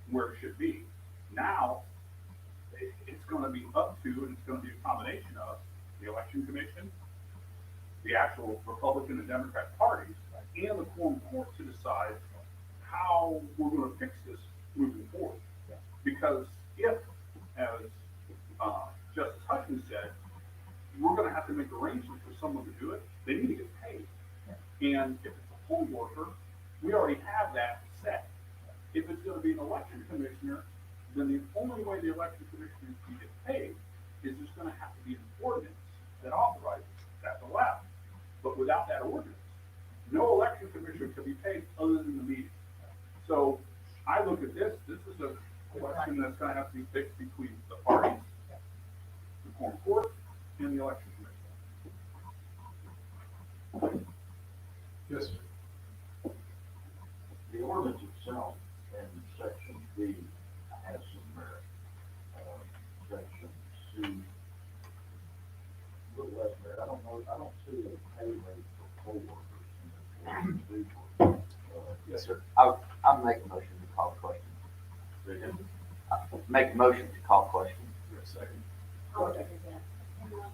where it should be. Now, it's gonna be up to, and it's gonna be a combination of the election commission, the actual Republican and Democrat parties and the quorum court to decide how we're gonna fix this moving forward. Because if, as, Justice Hutchins said, we're gonna have to make arrangements for someone to do it, they need to get paid. And if it's a poll worker, we already have that set. If it's gonna be an election commissioner, then the only way the election commissioner can get paid is there's gonna have to be an ordinance that authorizes that's allowed. But without that ordinance, no election commissioner can be paid other than the meeting. So I look at this is a question that's gonna have to be fixed between the parties, the quorum court, and the election commission. Yes, sir. The ordinance itself in section B has some merit. Section C, a little less merit. I don't see a pay rate for poll workers in the ordinance B. Yes, sir. I'll make a motion to call the question. Make a motion to call question. Your second. I'll second that. And, I'm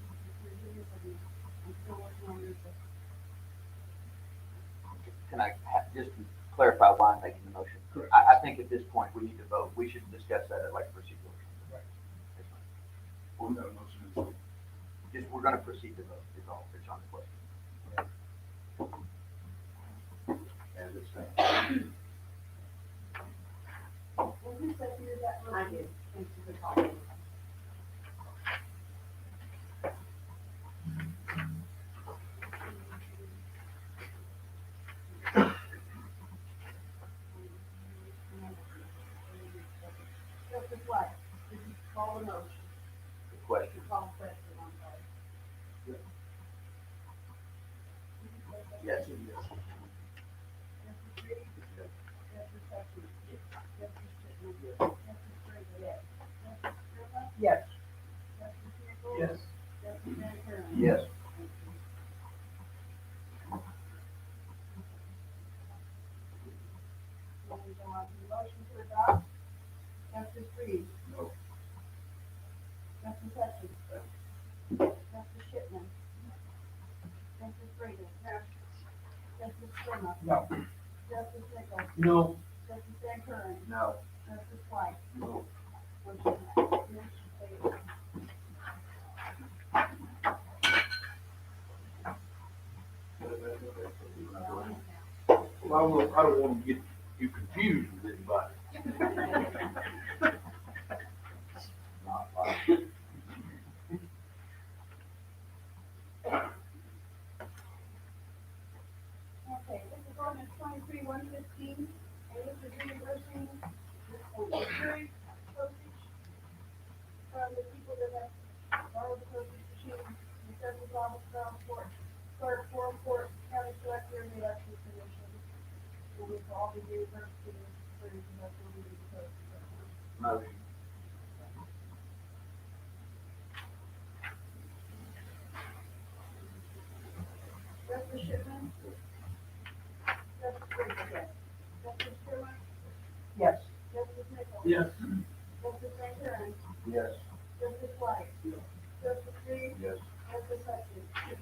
still working on this. Can I just clarify why I'm making the motion? Correct. I think at this point, we need to vote. We should discuss that at like procedural. Right. Yes, ma'am. Well, that motion is, Just, we're gonna proceed to vote, is all, it's on the question. As it stands. Well, who seconded that motion? I did. Thank you for calling. Justice White, did you call the motion? The question, Call the question, I'm sorry. yes. Justice Reed? Justice Hutchins? Justice Chipman? Justice Grady? Yes. Justice Scrivener? Yes. Justice Nichols? Yes. Justice Van Kuren? Yes. Moving on to the motion to adopt. Justice Reed? No. Justice Hutchins? Justice Shipman? Justice Grady? Justice Scrivener? No. Justice Nichols? No. Justice Van Kuren? No. Justice White? No. Motion carries. Well, I don't wanna get you confused with anybody. Not like. Okay, this is ordinance 23-115, and this is reimbursing insurance postage from the people that have borrowed the postage machine, the federal office, court, clerk, quorum court, county collector, and the election commission. And this will all be reimbursed to the clerk, and that's what we do the postage. Motion. Justice Shipman? Justice Grady? Yes. Justice Sherman? Yes. Justice Nichols? Yes. Justice Van Kuren? Yes. Justice White? Justice Reed? Yes. Justice Hutchins?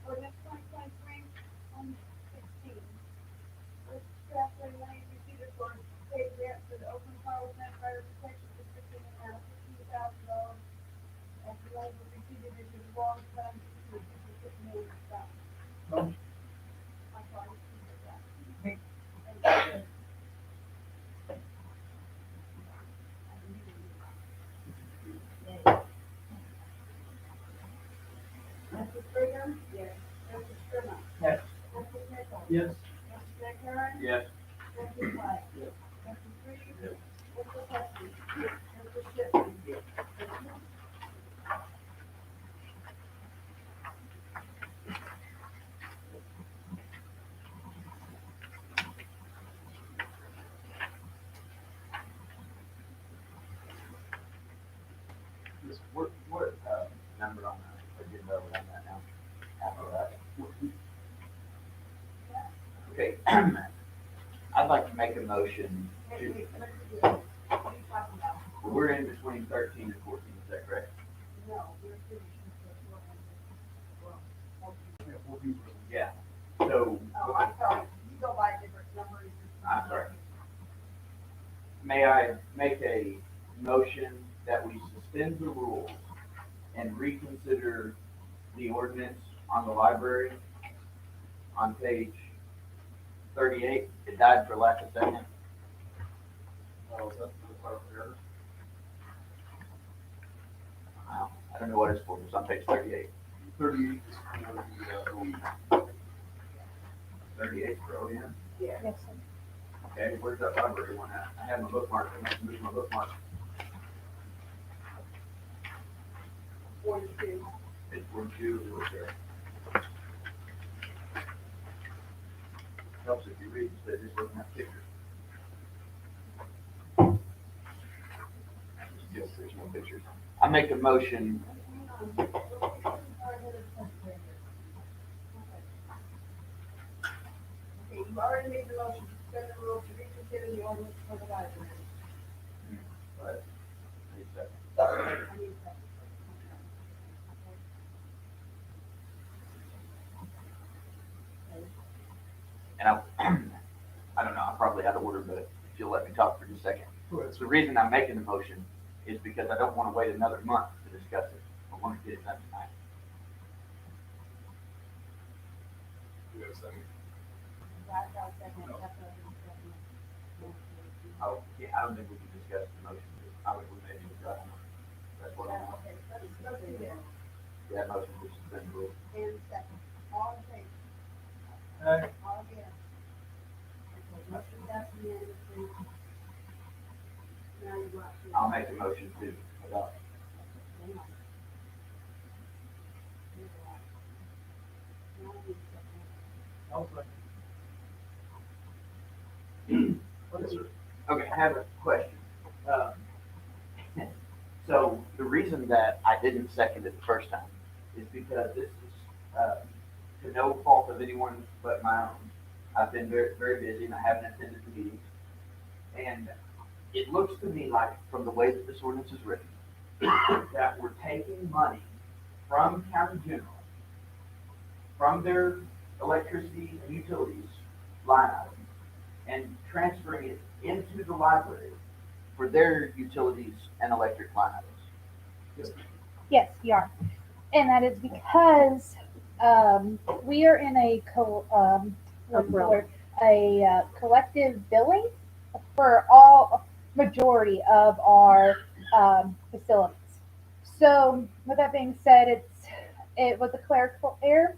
Ordinance 2023-116. This transfer money received for state grant for the Oakland Fire Protection District in the amount of $15,000. As the money was received, this is wrong funds to the $56 million. Motion. I'm sorry, repeat that. Me. Thank you. Justice Brigham? Yes. Justice Sherman? Yes. Justice Nichols? Yes. Justice Van Kuren? Yes. Justice White? Yes. Justice Reed? Yes. Justice Hutchins? Justice Shipman? What, number on the agenda, are we on that now? After that? I'd like to make a motion to, What are you talking about? we're in between 13 and 14, is that correct? No, we're finishing the Yeah, we'll be- Yeah. So, Oh, I'm sorry, you go by different numbers. I'm sorry. May I make a motion that we suspend the rules and reconsider the ordinance on the library on page 38? It died for lack of second. Oh, is that for the clerk error? Wow, I don't know what it's for, it's on page 38. 38 is for the, 38 for OEM? Yeah. Yes, sir. Okay, where's that library one at? I have my bookmark, I must lose my bookmark. 42. Page 42, it was there. Helps if you read instead of just looking at pictures. Yes, there's no pictures. I make a motion, Okay, you already made the motion to suspend the rules to reconsider the ordinance for the library. but, I need that. and I don't know, I'm probably out of order, but if you'll let me talk for just a second. go ahead, The sir. reason I'm making the motion is because I don't want to wait another month to discuss it. I want to get it done tonight. You got a second? I'll second it. That's what I'm saying. Oh, yeah, I don't think we can discuss the motion. I would, we maybe discuss it. That's what I Yeah, want. okay, let's do that. Yeah, motion to suspend the rules. And second, all in favor? Aye. All against? Okay, motion passes unanimously. Now you want to. I'll make a motion to adopt. Hang on. Here's the last. Now you second. I'll second. Yes, sir. Okay, I have a question. So the reason that I didn't second it the first time is because this is, to no fault of anyone but my own. I've been very, very busy and I haven't attended the meetings. And it looks to me like, from the way that this ordinance is written, that we're taking money from county general, from their electricity and utilities line item, and transferring it into the library for their utilities and electric line items. Yes, ma'am. Yes, you are. And that is because we are in a what's the word? Collective billing for all majority of our facilities. So with that being said, it was a clerical error.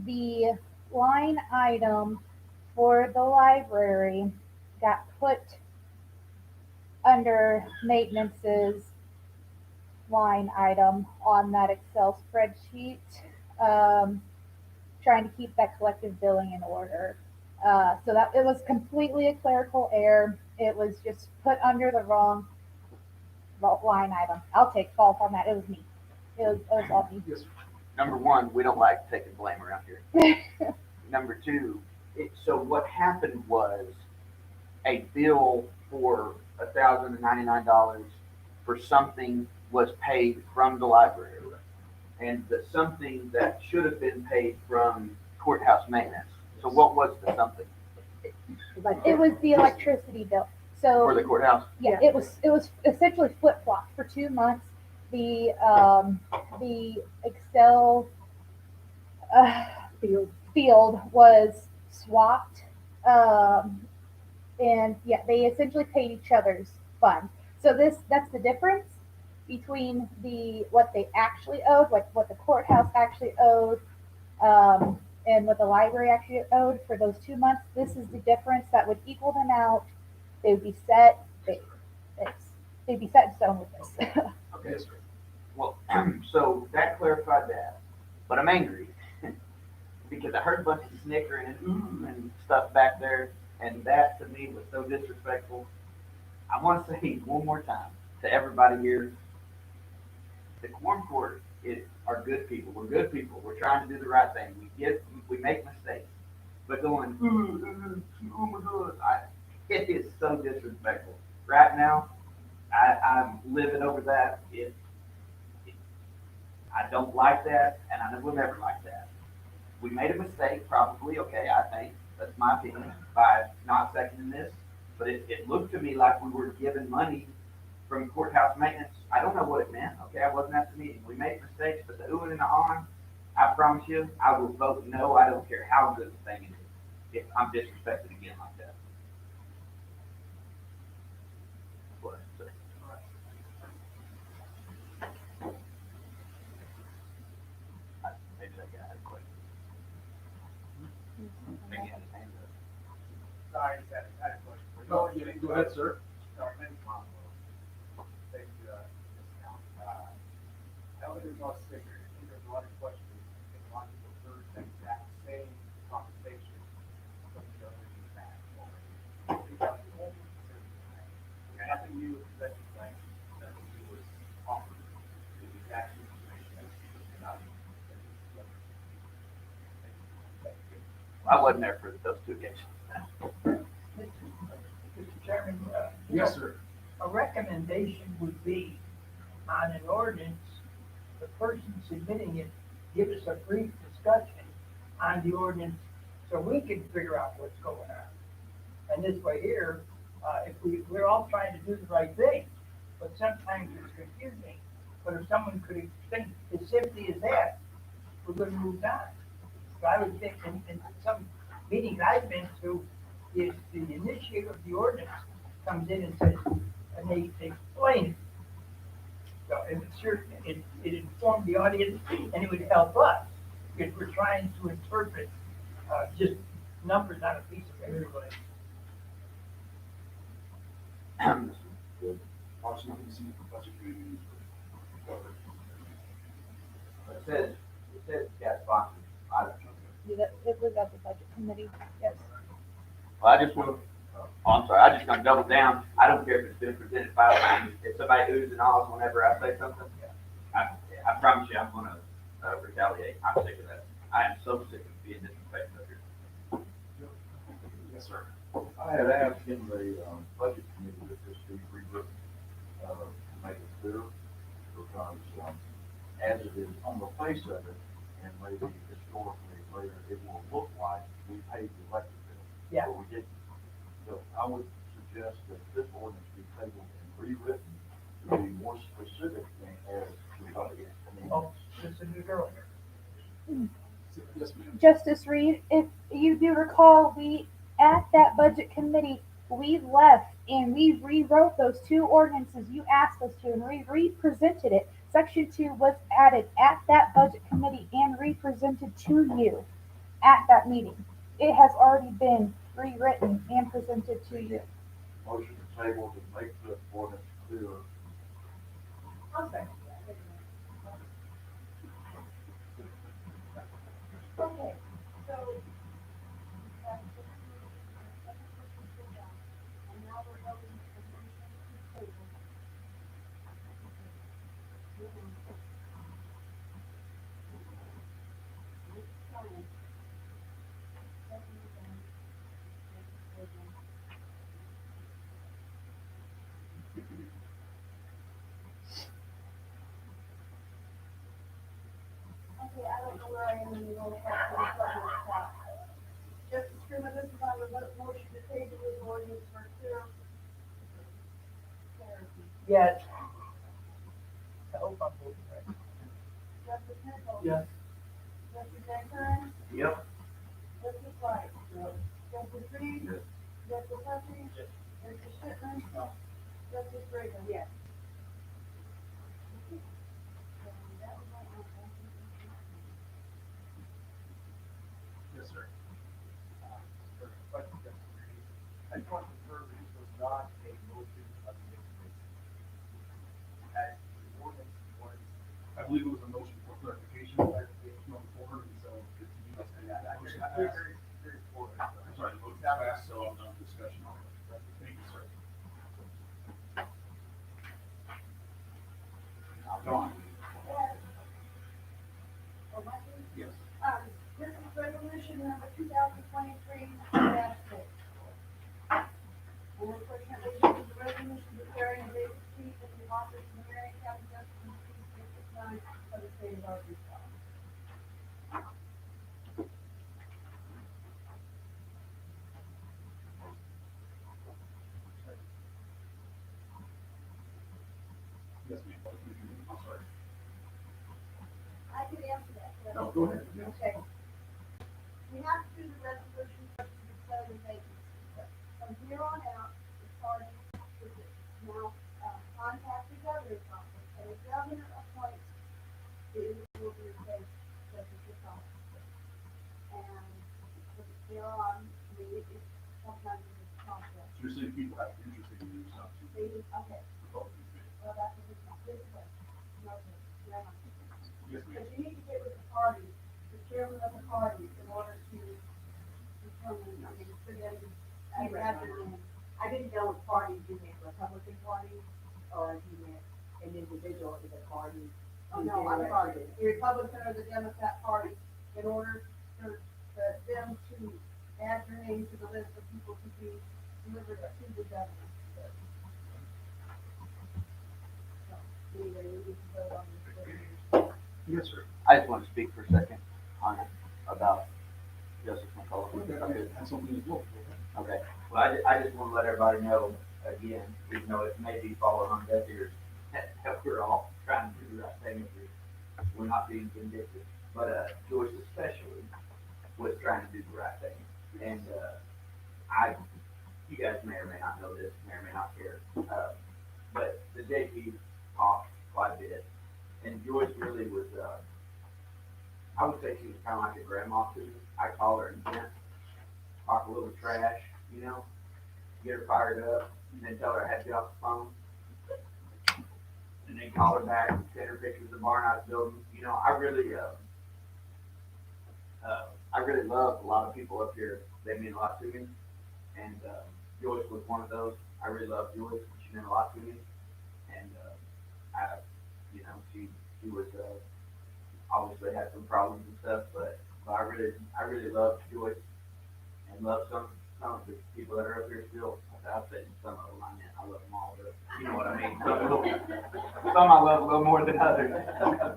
The line item for the library got put under maintenance's line item on that Excel spreadsheet, trying to keep that collective billing in order. So that it was completely a clerical error. It was just put under the wrong line item. I'll take fault on that. It was me. It was all me. Yes, sir. Number one, we don't like taking blame around here. Number two, so what happened was a bill for $1,099 for something was paid from the library. And the something that should have been paid from courthouse maintenance. So what was the something It was the electricity bill. So for the courthouse? yeah, it was essentially flip flopped for 2 months. The Excel field was swapped, and yeah, they essentially paid each other's funds. So that's the difference between what they actually owed, like what the courthouse actually owed, and what the library actually owed for those 2 months. This is the difference that would equal them out. They would be set. They'd be set in stone with this. Okay. Yes, sir. Well, so that clarified that, but I'm angry because I heard a bunch of snickering and stuff back there, and that to me was so disrespectful. I want to say one more time to everybody here, the Quorum Court are good people. We're good people. We're trying to do the right thing. We make mistakes, but going, oh my God, it is so disrespectful. Right now, I'm living over that. I don't like that, and I will never like that. We made a mistake, probably, okay, I think, that's my opinion, by not seconding this, but it looked to me like we were given money from courthouse maintenance. I don't know what it meant, okay, I wasn't at the meeting. We made mistakes, but the oohing and the ahhing, I promise you, I will vote no, I don't care how good the thing is, if I'm disrespected again like that. That's what I say. Maybe that guy had a question. Maybe he had his hand up. Sorry, I had a question. No, yeah, go ahead, sir. Sorry, my name's Ron. Thank you, discount. Elevators are sticker. I think there's a lot of questions. I think a lot of people heard the exact same conversation from the elevators back. Nothing new with the second plan. Nothing new was offered. The exact information that was not. I wasn't there for those two occasions. Mr. Chairman, Yes, sir. a recommendation would be on an ordinance, the person submitting it, give us a brief discussion on the ordinance so we can figure out what's going on. And this way here, if we're all trying to do the right thing, but sometimes it's confusing. But if someone could explain as simply as that, we're going to move on. So I would think in some meetings I've been to, is the initiator of the ordinance comes in and says, and they explain it. So if it's sure, it informed the audience and it would help us, because we're trying to interpret, just numbers on a piece of paper. Washington, D.C. budget committee. It says, yeah, sponsored. I don't know. It was at the budget committee, yes. Well, I just want, I'm sorry, I just gonna double down. I don't care if it's been presented 5 times. If somebody oohs and ahs whenever I say something, I promise you I'm gonna retaliate. I'm sick of that. I am so sick of being disrespected up here. Yes, sir. I had asked in the, budget committee that this be rewritten, to make it clear, because, as it is on the face of it, and maybe historically later, it will look like we paid the electric bill. Yeah. But we didn't. So I would suggest that this ordinance be tabled and rewritten to be more specific than as to what it is. Oh, this is the girl. Yes, ma'am. Justice Reed, if you do recall, we, at that budget committee, we left and we rewrote those two ordinances you asked us to, and we re-presented it. Section 2 was added at that budget committee and re-presented to you at that meeting. It has already been rewritten and presented to you. Motion to table to make the ordinance clearer. I'll second that. Okay, so. And now we're voting for the table. Okay, I don't know where I am in the roll call for the public spot. Justice Freeman, this is on the motion to table this ordinance for clear clarity. Yes. I hope I'm voting right. Justice Nichols? Yes. Justice Van Kuren? Yep. Justice White? Justice Reed? Yes. Justice Hussey? Yes. Justice Shipman? Justice Brigham? Yes. Yes, sir. I just want to confirm that this was not a motion of the committee. As the ordinance was, I believe it was a motion for clarification. No, before, and so it's you. very, very important. I'm sorry, the vote passed, so I'm done with discussion on it. Thank you, sir. Dawn? Oh, my turn? Yes. This is resolution number 2022 state of Arkansas. Yes, ma'am. I'm sorry. I could answer that. correct? No, go ahead. Yes. Okay. We have to do the resolution to declare the vacancy. From here on out, the party should now contact the governor's office, and the governor appoints the individual to replace Justice officer. And from here on, I mean, it's sometimes it's a process. So you're saying people have interest in doing something. Okay, Republicans do. well, that's what it's not. This way. Okay, never mind. Yes, ma'am. Because you need to get with the party, the chairman of the party, in order to determine, I mean, for them to, I I didn't know what party you meant, Republican Party, or if you meant an individual in the party. Oh, no, I'm sorry, the Republican or the Democrat Party, in order for them to add their name to the list of people to be delivered to the governor. So, anyway, we need to vote on this. Yes, sir. I just want to speak for a second on it, about Justice McCullough. Okay, that's something as well. Okay, well, I just want to let everybody know, again, even though it may be falling on deaf ears, that we're all trying to do the right thing here. We're not being vindictive, but, Joyce especially was trying to do the right thing. And, you guys may or may not know this, may or may not care, but the JP talked quite a bit, and Joyce really was, I would say she was kind of like a grandma to me. I call her and talk a little trash, you know, get her fired up, and then tell her I had to get off the phone. And then call her back, send her pictures of the barn I was building. You know, I really love a lot of people up here. They mean a lot to me. And Joyce was one of those. I really love Joyce. She meant a lot to me. And she was obviously had some problems and stuff, but I really love Joyce and love some of the people that are up here still. I've said some of them, I mean, I love them all, but you know what I mean. Some I love a little more than others.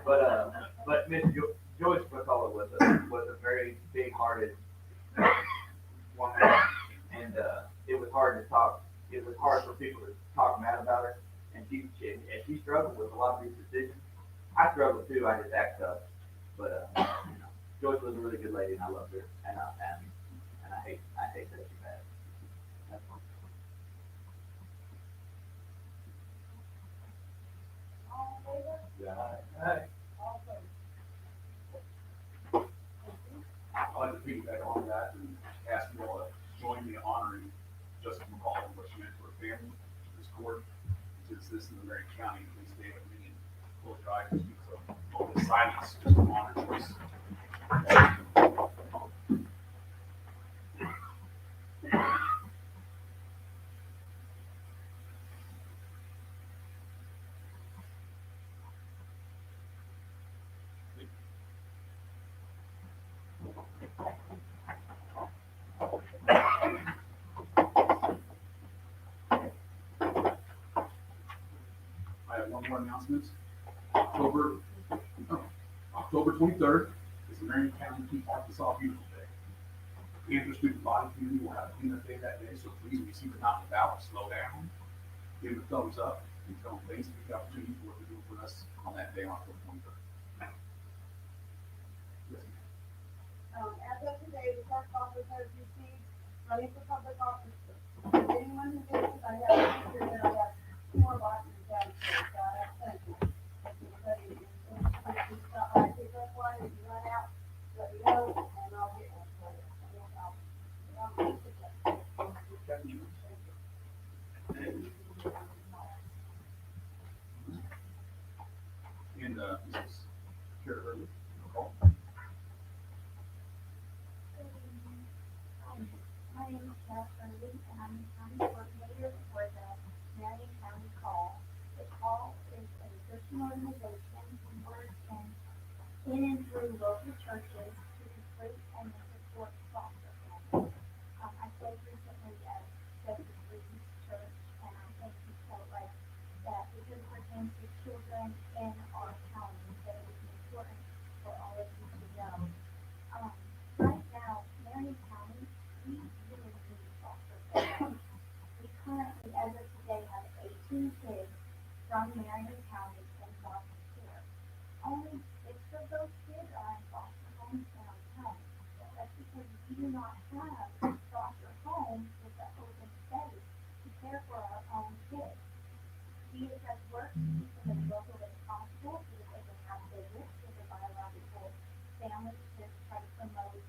But Miss Joyce McCullough was a very big-hearted woman, and it was hard to talk. It was hard for people to talk bad about her, and she struggled with a lot of these decisions. I struggled too. I just act tough, but Joyce was a really good lady, and I loved her, and I hate that she passed. That's all. All in favor? Yeah. All opposed? I'd like to piggyback on that and ask you all to join me in honoring Justice McCullough and what she meant to her family, to this court, to the citizens of Marion County. Please stand with me and close your eyes and speak some moment of silence just to honor Joyce. I have one more announcement. October 23rd is the Marion County Keep Arkansas Beautiful Day. The interested body community will have a cleanup day that day, so please, when you see the not about, slow down, give them a thumbs up, and tell them thanks for the opportunity for what they're doing for us on that day on October 23rd. Yes, ma'am. As of today, the clerk's office has received running for public office. If anyone who wishes, I have a picture that I have 2 more boxes downstairs, so I have plenty. If you stop by, pick up one, if you run out, let me know, and I'll get one for you. No problem. And this is Kara Hurley. Call. My name is Jeff Burley, and I'm the county coordinator for the Marion County Call. The Call is a Christian organization who works in and through local churches to complete and support foster families. I played recently at Justice Freedom's church, and I think he felt like that because it pertains to children in our county, that it would be know, right now, Marion County, we really need foster care. We currently, as of today, have 18 kids from Marion County in foster care. Only 6 of those kids are in foster homes in our county. That's because we do not have foster homes with the open space to care for our own kids. DHS works to keep them as local as possible so that they can have visits with the biological families to try to promote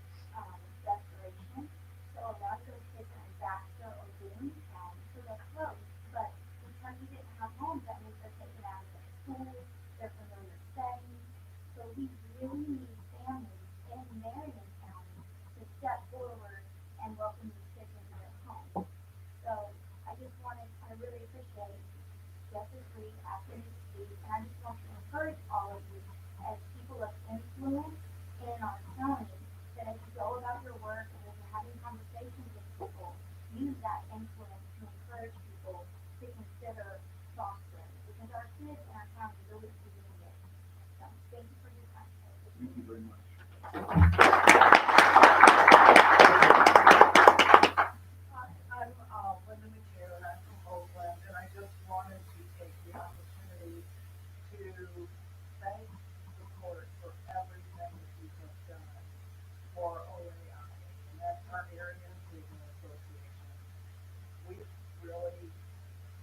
restoration. So a lot of those kids are in Baxter or Boone County, so they're close. But because we didn't have homes, that means they're taken out of their schools, their familiar settings. So we really need families in Marion County to step forward and welcome these kids into their homes. So I just wanted, I really appreciate Justice Reed asking me to speak, and I just want to encourage all of you as people of influence in our county that as you go about your work and as you're having conversations with people, use that influence to encourage people to consider fostering because our kids in our county really do need it. So thank you for your time. Thank you very much. I'm Linda McHugh, and I'm from Oakland, and I just wanted to take the opportunity to thank the court for everything that you have done for OAI, and that's our Area Improvement Association. We've really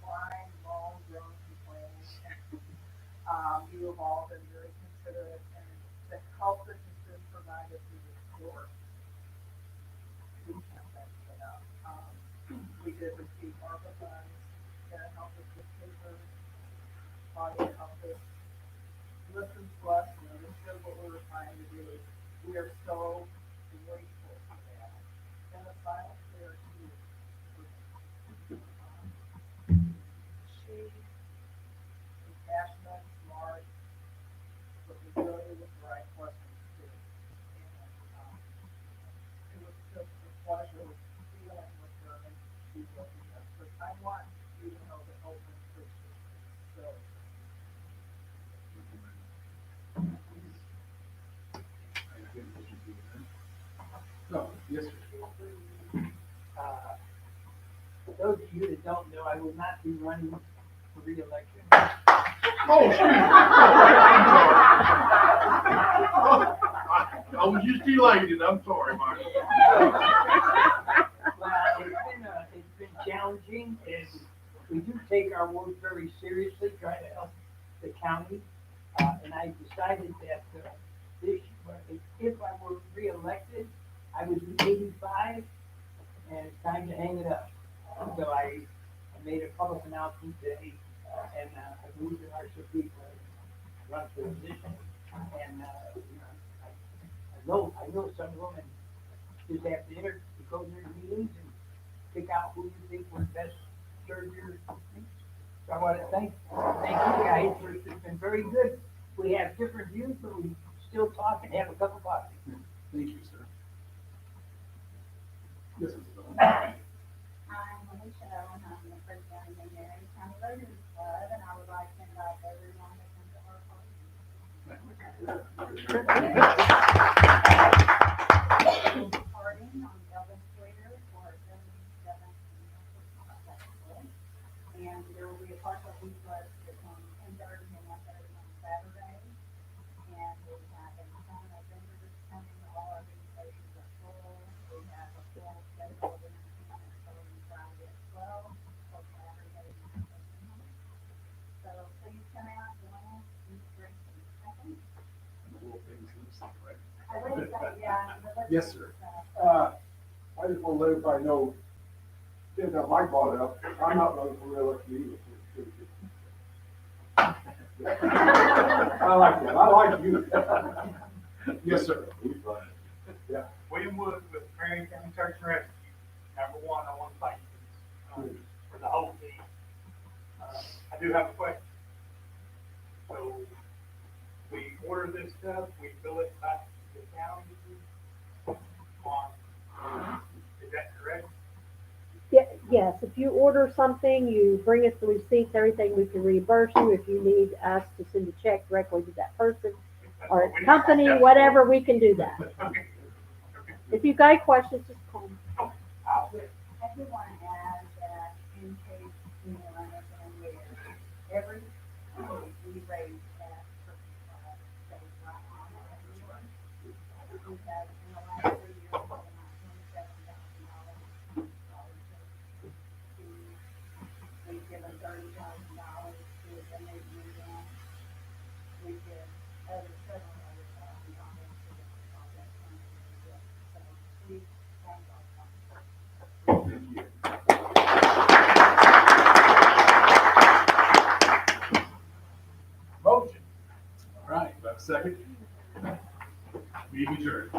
whined, moaned, groaned, complained. You have all been very considerate, and the help that has been provided through the court, we can't thank you enough. We did receive ARPA funds that helped us with papers, Claudia helped us listen to us and understood what we were trying to do. We are so grateful for that. And the final prayer to you. She is passionate, smart, but was really with the right questions too. And it was just a pleasure dealing with her and she was with us. But I want you to know that Oakland appreciates it. So No, yes, sir. For those of you that don't know, I will not be running for reelection. Oh, shoot. I was just elated, I'm sorry, Mark. Well, it's been challenging, and we do take our work very seriously, try to help the county. And I decided that if I were reelected, I would be 85, and it's time to hang it up. So I made a public announcement today, and I moved to RCP to run for the position. And I know some of them, and just have to go to their meetings and pick out who you think would best serve your needs. So I want to thank you guys for it's been very good. We have different views, but we still talk and have a cup of coffee. Thank you, sir. Yes, Mr. Bowman. I'm Alicia Owen, I'm the president of the Marion County Rotary Club, and I would like to invite everyone to come to our party. Party on Elvin Square for 77th. And there will be a partial reflex between 10:30 and 1:30 on Saturday. And we have a ton of vendors coming, all our invitations are full. We have a full schedule of entertainment starting Friday at 12 till Saturday. So please come out, join us, eat, drink, and have fun. The little things look like, right? I would say, yeah. Yes, sir. I just want to let everybody know, since that Mike brought it up, I'm not running for reelection either. I like that, I like you. Yes, sir. William Wood with Marion County Search and Rescue. Number one, I want to thank you for the whole team. I do have a question. So we order this stuff, we bill it back to the county. Is that correct? Yes, if you order something, you bring us the receipts, everything, we can reimburse you. If you need us to send a check directly to that person, or company, whatever, we can do that. If you got questions, just call me. I do want to add that in case you understand where every penny we raise at stays right on our insurance. We have in the last 3 years, given out $27,000 to, we've given $30,000 to the museum. We've given several other thousand dollars to the project fund. So please thank our sponsors. Motion. All right, do I have a second? Meeting adjourned.